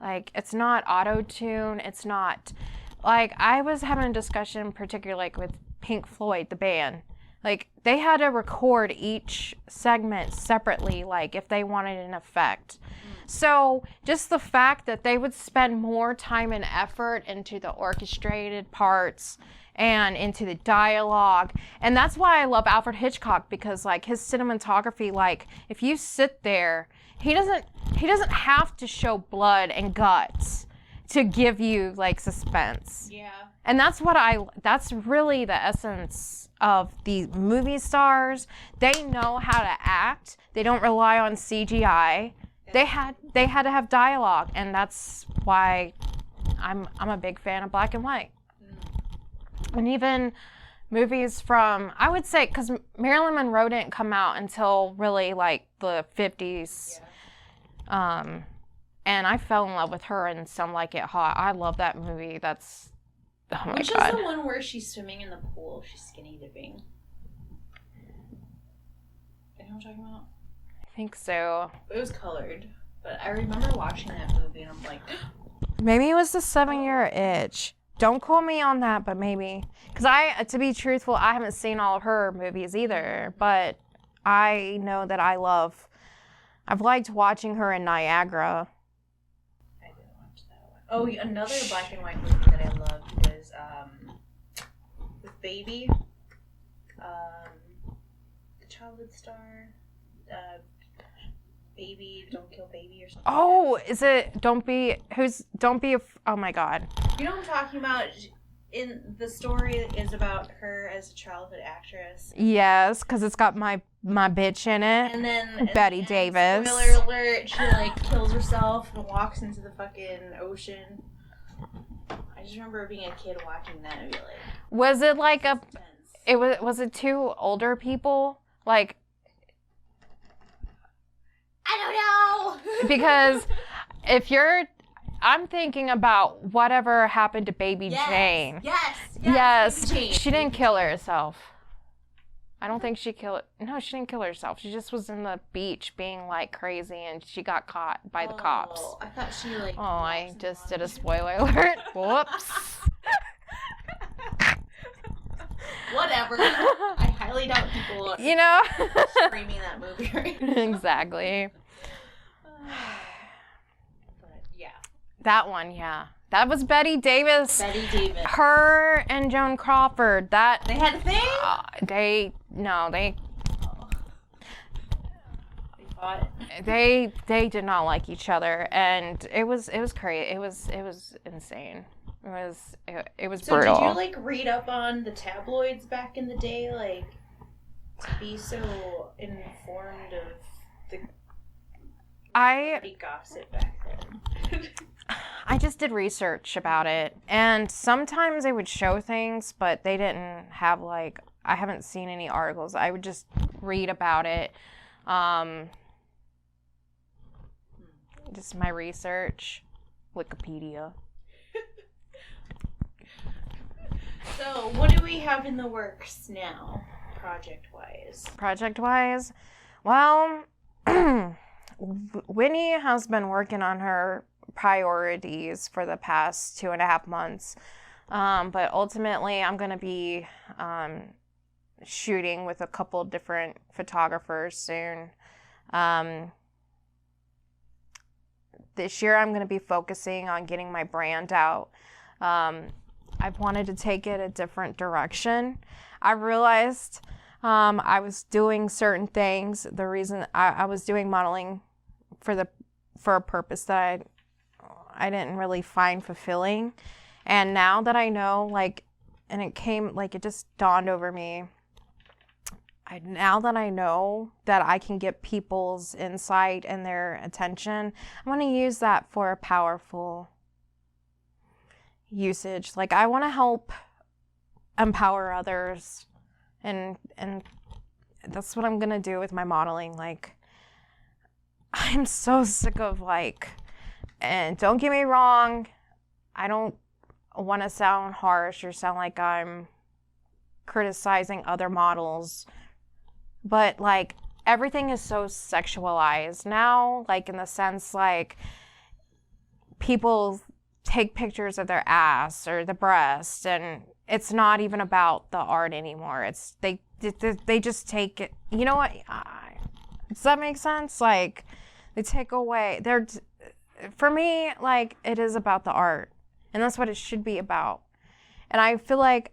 Speaker 1: like it's not auto-tune, it's not like I was having a discussion particularly like with Pink Floyd, the band. Like they had to record each segment separately, like if they wanted an effect. So just the fact that they would spend more time and effort into the orchestrated parts and into the dialogue. And that's why I love Alfred Hitchcock, because like his cinematography, like if you sit there, he doesn't have to show blood and guts to give you like suspense.
Speaker 2: Yeah.
Speaker 1: And that's really the essence of the movie stars. They know how to act. They don't rely on CGI. They had to have dialogue, and that's why I'm a big fan of black and white. And even movies from, I would say, because Marilyn Monroe didn't come out until really like the 50s. Yeah. And I fell in love with her in Some Like It Hot. I love that movie. That's, oh my God.
Speaker 2: Which is the one where she's swimming in the pool. She's skinny dipping. You know what I'm talking about?
Speaker 1: I think so.
Speaker 2: It was colored. But I remember watching that movie and I'm like...
Speaker 1: Maybe it was the 7-Year Itch. Don't quote me on that, but maybe. Because to be truthful, I haven't seen all of her movies either. But I know that I've liked watching her in Niagara.
Speaker 2: I didn't watch that one. Oh, another black and white movie that I loved was with Baby. The childhood star. Baby, Don't Kill Baby or something.
Speaker 1: Oh, is it oh my God.
Speaker 2: You know what I'm talking about? In the story is about her as a childhood actress.
Speaker 1: Yes, because it's got my bitch in it.
Speaker 2: And then
Speaker 1: Betty Davis.
Speaker 2: Spoiler alert, she like kills herself and walks into the fucking ocean. I just remember being a kid watching that and be like,
Speaker 1: was it like was it two older people? Like,
Speaker 2: I don't know.
Speaker 1: Because I'm thinking about whatever happened to Baby Jane. Yes. Baby Jane. She didn't kill herself. I don't think she she didn't kill herself. She just was in the beach being like crazy and she got caught by the cops.
Speaker 2: I thought she like...
Speaker 1: Oh, I just did a spoiler alert. Whoops.
Speaker 2: Whatever. I highly doubt people are screaming that movie right now.
Speaker 1: Exactly.
Speaker 2: But yeah.
Speaker 1: That one, yeah. That was Betty Davis.
Speaker 2: Betty Davis.
Speaker 1: Her and Joan Crawford.
Speaker 2: They had a thing?
Speaker 1: They
Speaker 2: fought.
Speaker 1: They did not like each other, and it was crazy. It was insane. It was brutal.
Speaker 2: So did you like read up on the tabloids back in the day, like to be so informed of the gossip back then?
Speaker 1: I just did research about it, and sometimes they would show things, but they didn't have like, I haven't seen any articles. I would just read about it. Just my research, Wikipedia.
Speaker 2: So, what do we have in the works now, project-wise?
Speaker 1: Project-wise? Well, Whitney has been working on her priorities for the past 2.5 months. But ultimately, I'm going to be shooting with a couple different photographers soon. This year, I'm going to be focusing on getting my brand out. I've wanted to take it a different direction. I realized I was doing certain things. The reason I was doing modeling for a purpose that I didn't really find fulfilling. And now that I know, and it just dawned over me. Now that I know that I can get people's insight and their attention, I'm going to use that for a powerful usage. I want to help empower others and that's what I'm gonna do with my modeling. Like, I'm so sick of like, and don't get me wrong, I don't want to sound harsh or sound like I'm criticizing other models, but like everything is so sexualized now, like in the sense like people take pictures of their ass or the breast, and it's not even about the art anymore. It's they just take it. You know what? Does that make sense? Like they take away. For me, like it is about the art, and that's what it should be about. And I feel like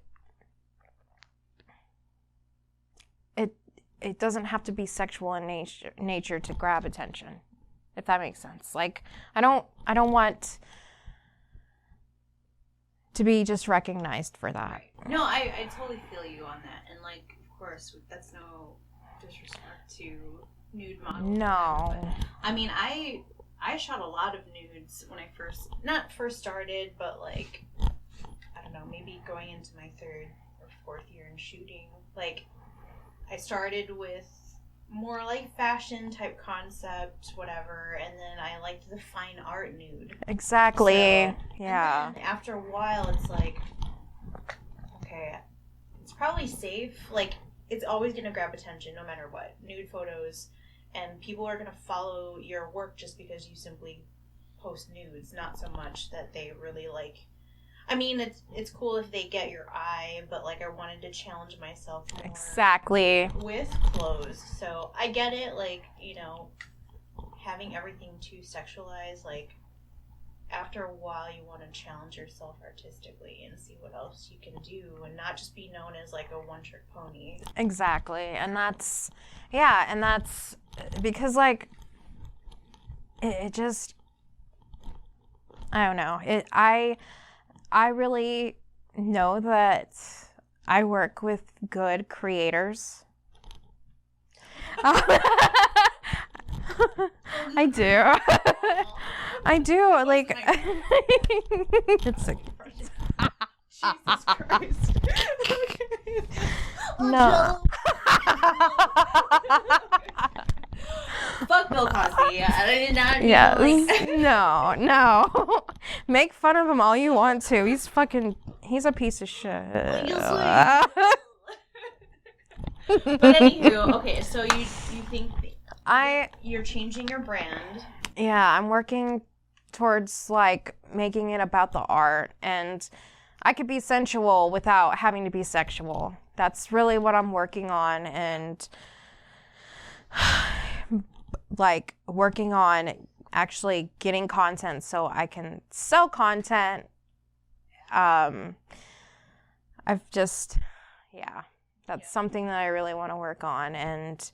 Speaker 1: it doesn't have to be sexual in nature to grab attention, if that makes sense. Like I don't want to be just recognized for that.
Speaker 2: No, I totally feel you on that. And like, of course, that's no disrespect to nude models.
Speaker 1: No.
Speaker 2: But, I mean, I shot a lot of nudes when I not first started, but like, I don't know, maybe going into my 3rd or 4th year in shooting. Like, I started with more like fashion type concept, whatever, and then I liked the fine art nude.
Speaker 1: Exactly.
Speaker 2: So,
Speaker 1: yeah.
Speaker 2: And then after a while, it's like, okay, it's probably safe. Like, it's always gonna grab attention no matter what. Nude photos, and people are gonna follow your work just because you simply post nudes, not so much that they really like. I mean, it's cool if they get your eye, but like I wanted to challenge myself more
Speaker 1: exactly
Speaker 2: with clothes. So I get it, like, you know, having everything too sexualized, like after a while you want to challenge yourself artistically and see what else you can do and not just be known as like a one-trick pony.
Speaker 1: Exactly. And that's because like it just, I don't know, I really know that I work with good creators. I do. I do. Like, it's like,
Speaker 2: Jesus Christ.
Speaker 1: no.
Speaker 2: Fuck Bill Cosby. I did not.
Speaker 1: Yes.
Speaker 2: Like...
Speaker 1: No. Make fun of him all you want to. He's a piece of shit.
Speaker 2: But anywho, okay, so you think you're changing your brand.
Speaker 1: Yeah, I'm working towards like making it about the art, and I could be sensual without having to be sexual. That's really what I'm working on, and like working on actually getting content so I can sell content. I've just, that's something that I really want to work on, and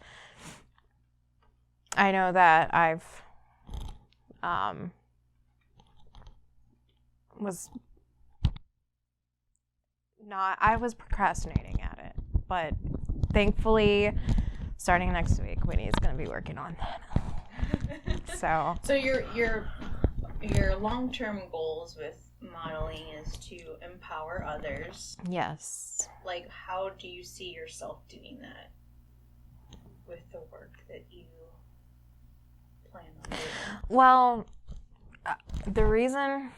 Speaker 1: I know that I was procrastinating at it, but thankfully starting next week, Whitney is going to be working on that. So
Speaker 2: your long-term goals with modeling is to empower others.
Speaker 1: Yes.
Speaker 2: Like, how do you see yourself doing that with the work that you plan on doing?
Speaker 1: Well, the reason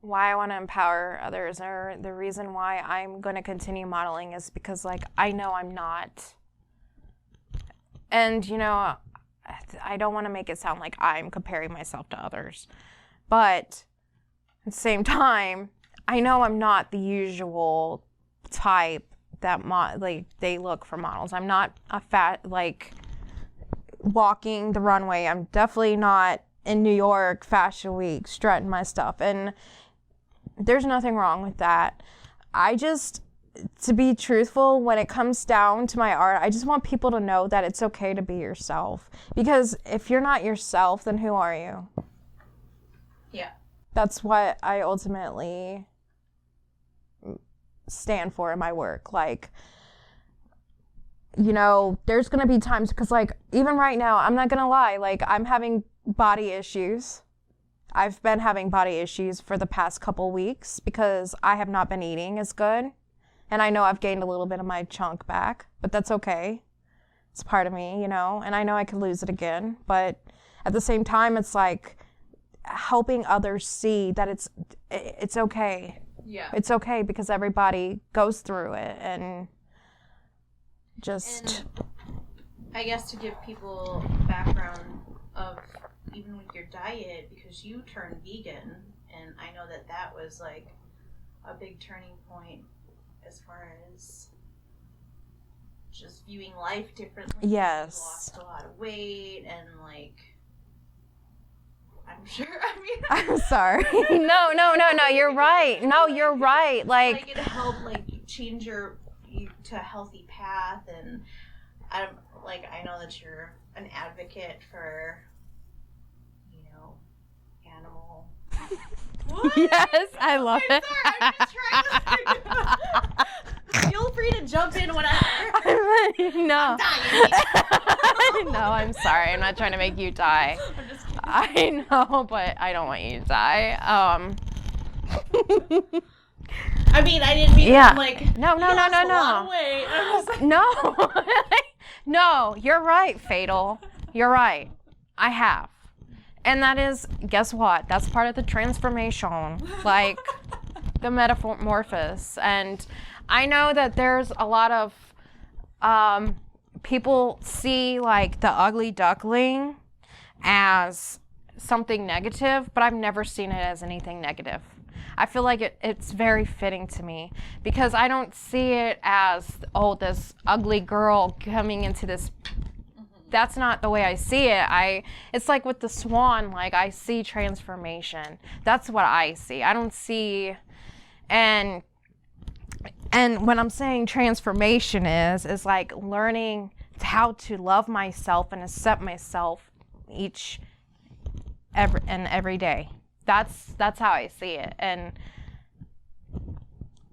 Speaker 1: why I want to empower others, or the reason why I'm going to continue modeling, is because, like, I know I'm not. And, you know, I don't want to make it sound like I'm comparing myself to others. But at the same time, I know I'm not the usual type that they look for models. I'm not a walking the runway. I'm definitely not in New York Fashion Week strutting my stuff. And there's nothing wrong with that. To be truthful, when it comes down to my art, I just want people to know that it's okay to be yourself. Because if you're not yourself, then who are you?
Speaker 2: Yeah.
Speaker 1: That's what I ultimately stand for in my work. Like, you know, there's going to be times, because, like, even right now, I'm not going to lie, like, I'm having body issues. I've been having body issues for the past couple weeks because I have not been eating as good. And I know I've gained a little bit of my chunk back, but that's okay. It's part of me, you know, and I know I could lose it again, but at the same time, it's like helping others see that it's okay.
Speaker 2: Yeah.
Speaker 1: It's okay because everybody goes through it, and just...
Speaker 2: And I guess to give people background of even with your diet, because you turned vegan, and I know that was like a big turning point as far as just viewing life differently.
Speaker 1: Yes.
Speaker 2: You lost a lot of weight, and like, I'm sure,
Speaker 1: I'm sorry. No, you're right. No, you're right.
Speaker 2: Like it helped like change you to a healthy path, and I know that you're an advocate for, you know, animal. What?
Speaker 1: Yes, I love it.
Speaker 2: Sorry, I'm just trying to feel free to jump in whenever.
Speaker 1: No.
Speaker 2: I'm dying.
Speaker 1: No, I'm sorry. I'm not trying to make you die.
Speaker 2: I'm just kidding.
Speaker 1: I know, but I don't want you to die.
Speaker 2: I mean, I didn't mean
Speaker 1: Yeah.
Speaker 2: I'm like,
Speaker 1: No.
Speaker 2: a lot of weight. I'm just like,
Speaker 1: No. No, you're right, Fatal. You're right. I have. And that is, guess what? That's part of the transformation. Like, the metamorphosis. And I know that there's a lot of people see, like, the ugly duckling as something negative, but I've never seen it as anything negative. I feel like it's very fitting to me because I don't see it as, oh, this ugly girl coming into this. That's not the way I see it. It's like with the swan, like I see transformation. That's what I see. I don't see, and when I'm saying transformation is like learning how to love myself and accept myself every day. That's how I see it, and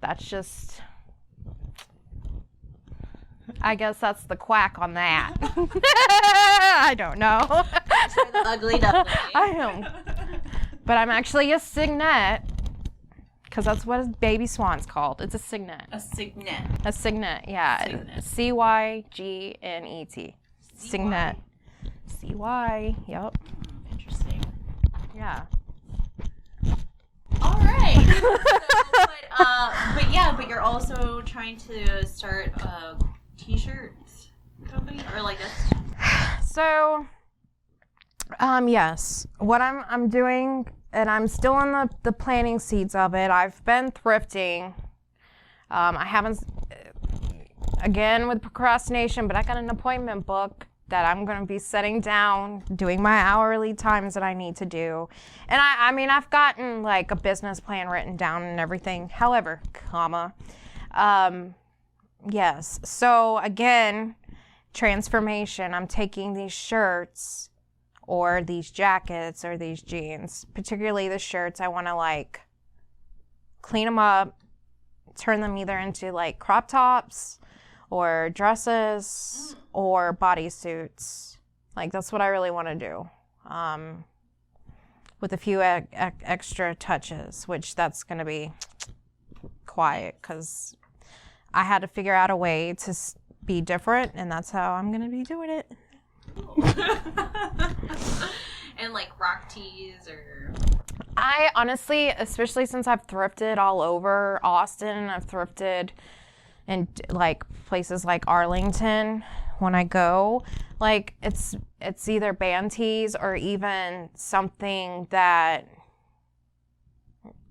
Speaker 1: that's just, I guess that's the quack on that. I don't know.
Speaker 2: the ugly duckling.
Speaker 1: I am, but I'm actually a cygnet, because that's what a baby swan's called. It's a cygnet.
Speaker 2: A cygnet.
Speaker 1: A cygnet, yeah.
Speaker 2: Cygnet.
Speaker 1: C-Y-G-N-E-T. Cygnet. C-Y, yep.
Speaker 2: Interesting.
Speaker 1: Yeah.
Speaker 2: All right. But you're also trying to start a t-shirt company, or like a...
Speaker 1: So, yes. What I'm doing, and I'm still in the planning seeds of it. I've been thrifting. I haven't, again with procrastination, but I got an appointment book that I'm going to be setting down, doing my hourly times that I need to do. And I mean, I've gotten like a business plan written down and everything. However, yes. So again, transformation. I'm taking these shirts or these jackets or these jeans, particularly the shirts. I want to like clean them up, turn them either into like crop tops or dresses or bodysuits. Like, that's what I really want to do, with a few extra touches, which that's going to be quiet because I had to figure out a way to be different, and that's how I'm going to be doing it.
Speaker 2: And like rock tees or...
Speaker 1: I honestly, especially since I've thrifted all over Austin, I've thrifted in like places like Arlington when I go, like it's either band tees or even something that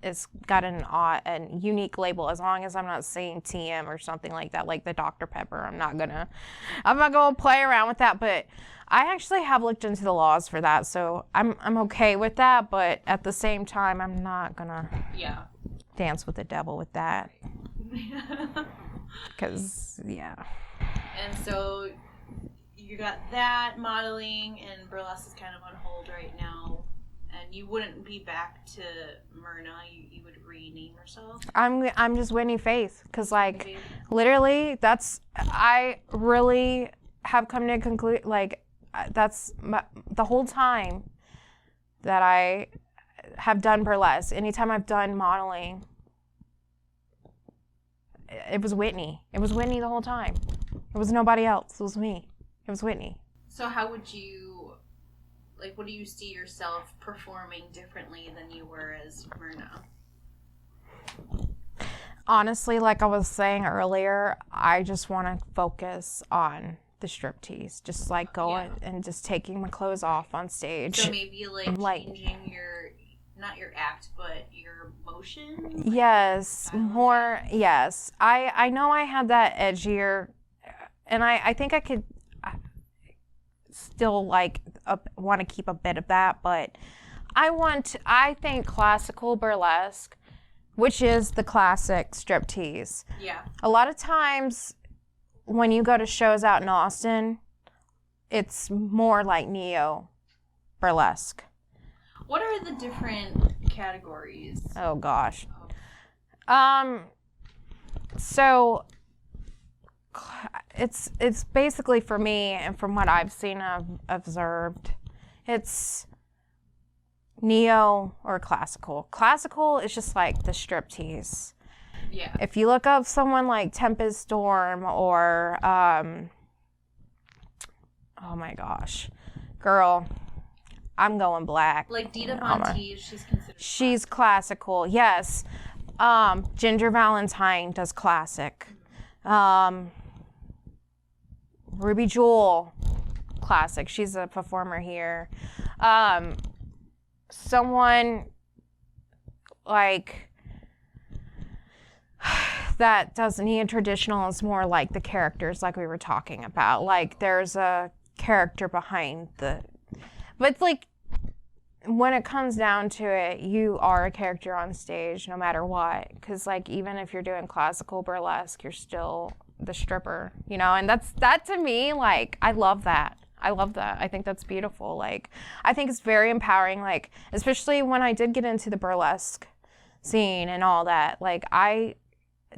Speaker 1: it's got a unique label, as long as I'm not saying TM or something like that, like the Dr. Pepper. I'm not gonna play around with that, but I actually have looked into the laws for that, so I'm okay with that, but at the same time, I'm not gonna dance with the devil with that. Because, yeah.
Speaker 2: And so you got that modeling, and burlesque is kind of on hold right now. And you wouldn't be back to Myrna. You would rename yourself.
Speaker 1: I'm just Whitney Fayth, because like literally I really have come to a conclusion, like that's the whole time that I have done burlesque. Anytime I've done modeling, it was Whitney. It was Whitney the whole time. It was nobody else. It was me. It was Whitney.
Speaker 2: So how would you, like, what do you see yourself performing differently than you were as Myrna?
Speaker 1: Honestly, like I was saying earlier, I just want to focus on the striptease. Just like going and just taking my clothes off on stage.
Speaker 2: So maybe like changing your, not your act, but your motion?
Speaker 1: Yes, more, yes. I know I had that edgier, and I think I could still like want to keep a bit of that, but I think classical burlesque, which is the classic striptease.
Speaker 2: Yeah.
Speaker 1: A lot of times when you go to shows out in Austin, it's more like neo burlesque.
Speaker 2: What are the different categories?
Speaker 1: Oh gosh. So it's basically, for me and from what I've seen and observed, it's neo or classical. Classical is just like the striptease.
Speaker 2: Yeah.
Speaker 1: If you look up someone like Tempest Storm or oh my gosh, girl, I'm going black.
Speaker 2: Like Dita Von Teese, she's considered.
Speaker 1: She's classical, yes. Ginger Valentine does classic. Ruby Jewel, classic. She's a performer here. Someone like that does neo-traditional is more like the characters like we were talking about. Like there's a character behind the... But it's like, when it comes down to it, you are a character on stage no matter what. Because like even if you're doing classical burlesque, you're still the stripper, you know? And that to me, like, I love that. I think that's beautiful. Like, I think it's very empowering, like, especially when I did get into the burlesque scene and all that. Like,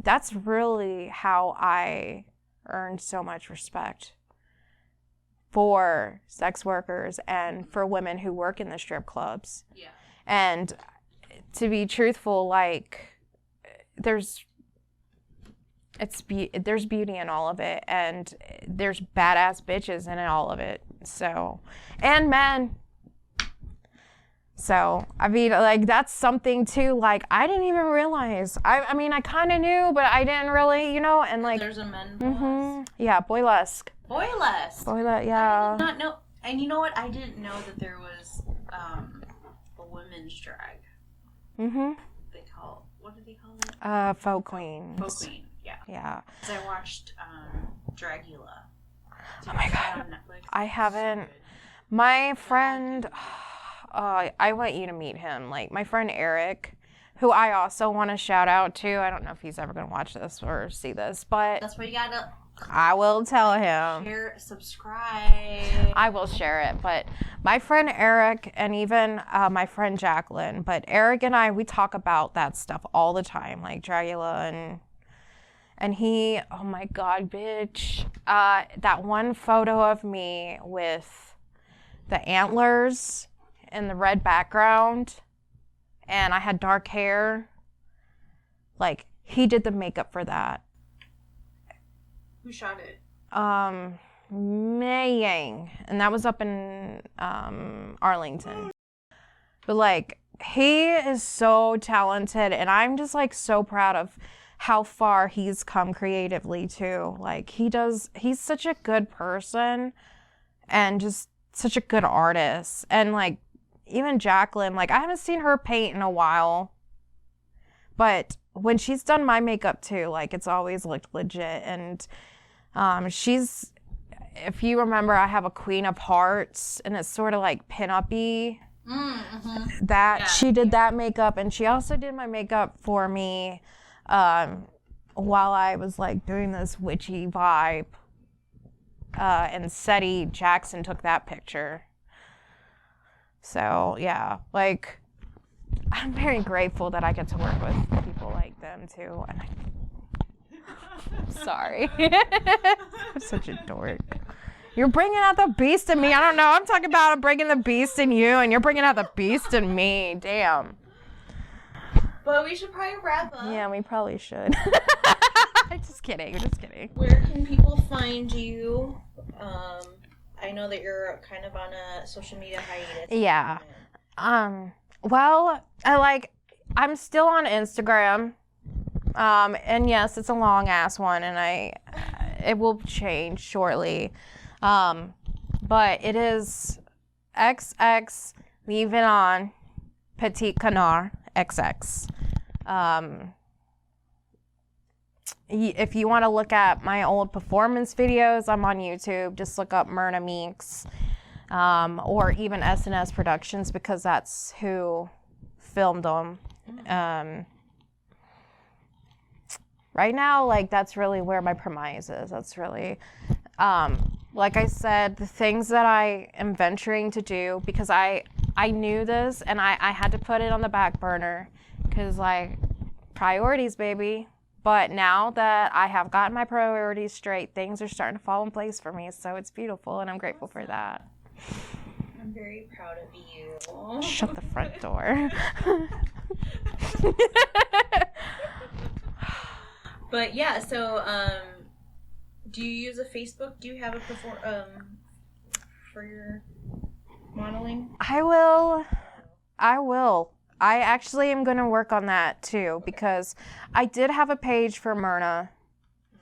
Speaker 1: that's really how I earned so much respect for sex workers and for women who work in the strip clubs.
Speaker 2: Yeah.
Speaker 1: And to be truthful, like, there's beauty in all of it, and there's badass bitches in all of it. So, and men. So, I mean, like, that's something too, like, I didn't even realize. I mean, I kind of knew, but I didn't really, you know, and like.
Speaker 2: There's a men burlesque.
Speaker 1: Yeah, boylesque.
Speaker 2: Boylesque.
Speaker 1: Yeah.
Speaker 2: I did not know. And you know what? I didn't know that there was a women's drag.
Speaker 1: Mm-hmm.
Speaker 2: What do they call it?
Speaker 1: Folk queens.
Speaker 2: Folk queen. Yeah.
Speaker 1: Yeah.
Speaker 2: Because I watched Dragula.
Speaker 1: Oh my God.
Speaker 2: On Netflix.
Speaker 1: I haven't. My friend, I want you to meet him. Like, my friend Eric, who I also want to shout out to. I don't know if he's ever going to watch this or see this, but
Speaker 2: that's why you gotta.
Speaker 1: I will tell him.
Speaker 2: Share, subscribe.
Speaker 1: I will share it. But my friend Eric and even my friend Jacqueline, but Eric and I, we talk about that stuff all the time, like Dragula and he, oh my God, bitch. That one photo of me with the antlers and the red background, and I had dark hair. Like, he did the makeup for that.
Speaker 2: Who shot it?
Speaker 1: Mei Yang, and that was up in Arlington. But like, he is so talented, and I'm just like so proud of how far he's come creatively too. Like, he's such a good person and just such a good artist. And like, even Jacqueline, like, I haven't seen her paint in a while, but when she's done my makeup too, like, it's always looked legit. And she's, if you remember, I have a Queen of Hearts, and it's sort of like pin-up-y.
Speaker 2: Mm-hmm.
Speaker 1: That, yeah. She did that makeup, and she also did my makeup for me while I was like doing this witchy vibe. And Seti Jackson took that picture. So yeah, like, I'm very grateful that I get to work with people like them too. And sorry. I'm such a dork. You're bringing out the beast in me. I don't know. I'm talking about bringing the beast in you, and you're bringing out the beast in me. Damn.
Speaker 2: But we should probably wrap up.
Speaker 1: Yeah, we probably should. Just kidding.
Speaker 2: Where can people find you? I know that you're kind of on a social media hiatus.
Speaker 1: Yeah. Well, I'm still on Instagram. And yes, it's a long ass one, and it will change shortly. But it is XX leave it on Petit Canard XX. If you want to look at my old performance videos, I'm on YouTube. Just look up Myrna Meeks, or even SNS Productions, because that's who filmed them. Right now, like, that's really where my premise is. That's really, like I said, the things that I am venturing to do, because I knew this, and I had to put it on the back burner, because, like, priorities, baby. But now that I have gotten my priorities straight, things are starting to fall in place for me, so it's beautiful, and I'm grateful for that.
Speaker 2: I'm very proud of you.
Speaker 1: Shut the front door.
Speaker 2: But yeah, so do you use a Facebook? Do you have a for your modeling?
Speaker 1: I will. I actually am going to work on that too, because I did have a page for Myrna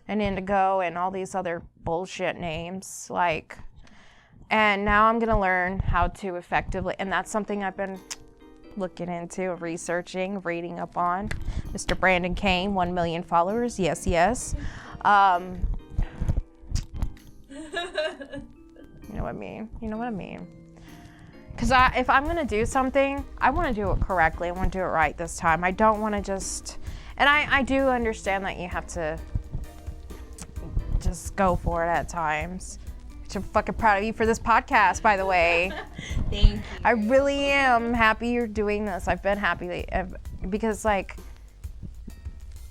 Speaker 1: and Indigo and all these other bullshit names, and now I'm going to learn how to effectively, and that's something I've been looking into, researching, reading up on. Mr. Brandon Kane, 1 million followers. Yes. You know what I mean. Because if I'm going to do something, I want to do it correctly. I want to do it right this time. I don't want to just... And I do understand that you have to just go for it at times. I'm fucking proud of you for this podcast, by the way.
Speaker 2: Thank you.
Speaker 1: I really am happy you're doing this. I've been happy because, like,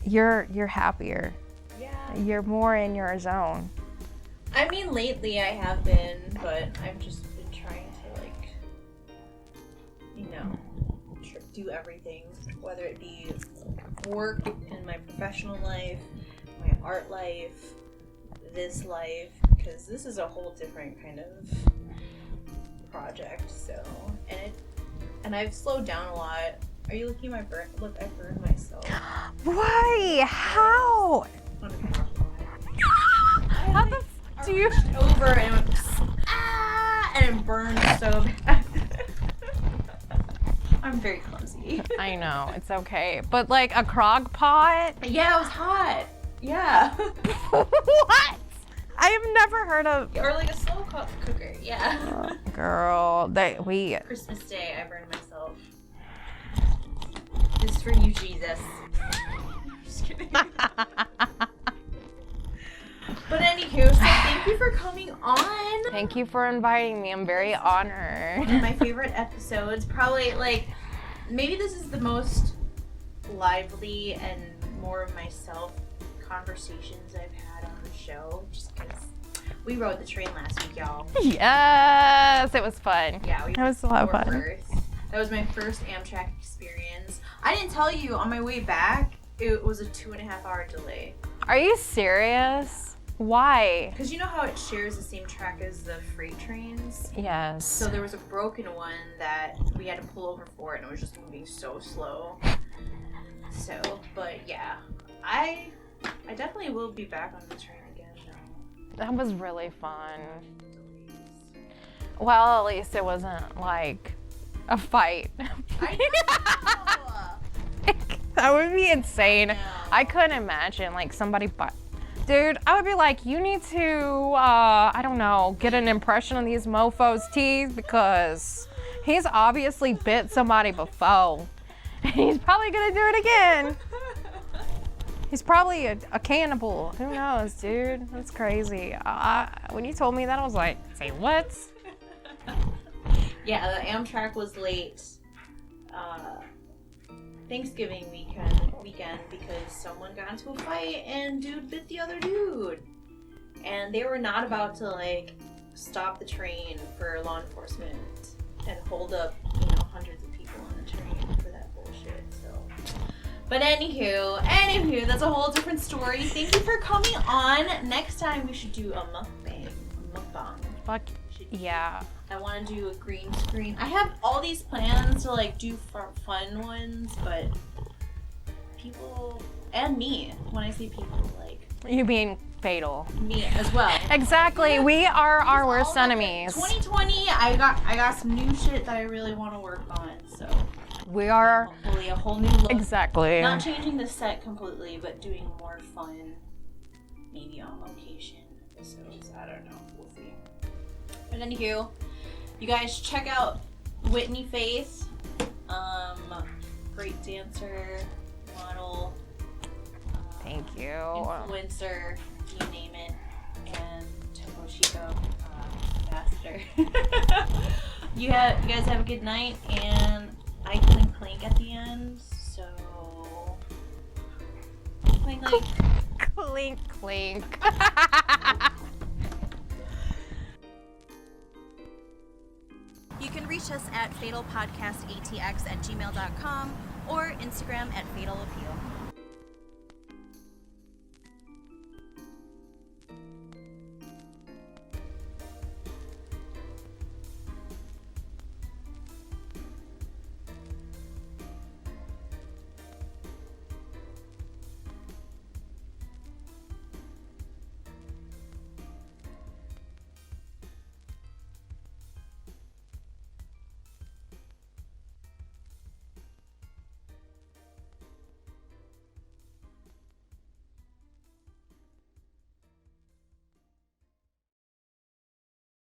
Speaker 1: you're happier.
Speaker 2: Yeah.
Speaker 1: You're more in your zone.
Speaker 2: I mean, lately I have been, but I've just been trying to, like, do everything, whether it be work in my professional life, my art life, this life, because this is a whole different kind of project. So, and I've slowed down a lot. Are you looking at my burn? Look, I burned myself.
Speaker 1: Why? How? How the f- do you?
Speaker 2: Over and it went, and it burned so bad. I'm very clumsy.
Speaker 1: I know, it's okay. But like a crock pot?
Speaker 2: Yeah, it was hot. Yeah.
Speaker 1: What? I have never heard of.
Speaker 2: Or like a slow cooker. Yeah.
Speaker 1: Girl,
Speaker 2: Christmas Day, I burned myself. This is for you, Jesus. Just kidding. But anywho, so thank you for coming on.
Speaker 1: Thank you for inviting me. I'm very honored.
Speaker 2: One of my favorite episodes. Probably, like, maybe this is the most lively and more of myself conversations I've had on the show. Just because we rode the train last week, y'all.
Speaker 1: Yes, it was fun.
Speaker 2: Yeah,
Speaker 1: it was a lot of fun.
Speaker 2: That was my first Amtrak experience. I didn't tell you, on my way back, it was a 2.5-hour delay.
Speaker 1: Are you serious? Why?
Speaker 2: Because you know how it shares the same track as the freight trains?
Speaker 1: Yes.
Speaker 2: So there was a broken one that we had to pull over for it, and it was just moving so slow. So, but yeah, I definitely will be back on the train again.
Speaker 1: That was really fun. Well, at least it wasn't like a fight.
Speaker 2: I know.
Speaker 1: That would be insane.
Speaker 2: No.
Speaker 1: I couldn't imagine like somebody Dude, I would be like, you need to, I don't know, get an impression on these mofos' teeth because he's obviously bit somebody before. And he's probably gonna do it again. He's probably a cannibal. Who knows, dude? That's crazy. When you told me that, I was like, say what?
Speaker 2: Yeah, the Amtrak was late. Thanksgiving weekend because someone got into a fight and dude bit the other dude. And they were not about to like stop the train for law enforcement and hold up, hundreds of people on the train for that bullshit. So, but anywho, that's a whole different story. Thank you for coming on. Next time we should do a mukbang.
Speaker 1: Fuck Yeah.
Speaker 2: I want to do a green screen. I have all these plans to like do fun ones, but people and me. When I say people, like
Speaker 1: You being fatal.
Speaker 2: me as well.
Speaker 1: Exactly. We are our worst enemies.
Speaker 2: 2020. I got some new shit that I really want to work on. So
Speaker 1: We are
Speaker 2: hopefully a whole new look.
Speaker 1: exactly.
Speaker 2: Not changing the set completely, but doing more fun. Maybe on location episodes. I don't know. We'll see. But anywho, you guys check out Whitney Fayth. Great dancer, model,
Speaker 1: Thank you.
Speaker 2: influencer, you name it, and Topo Chico ambassador. You guys have a good night, and I can clink at the end. So clink, clink.
Speaker 1: Clink, clink.
Speaker 3: You can reach us at fatalpodcastatx@gmail.com or Instagram at fatalappeal.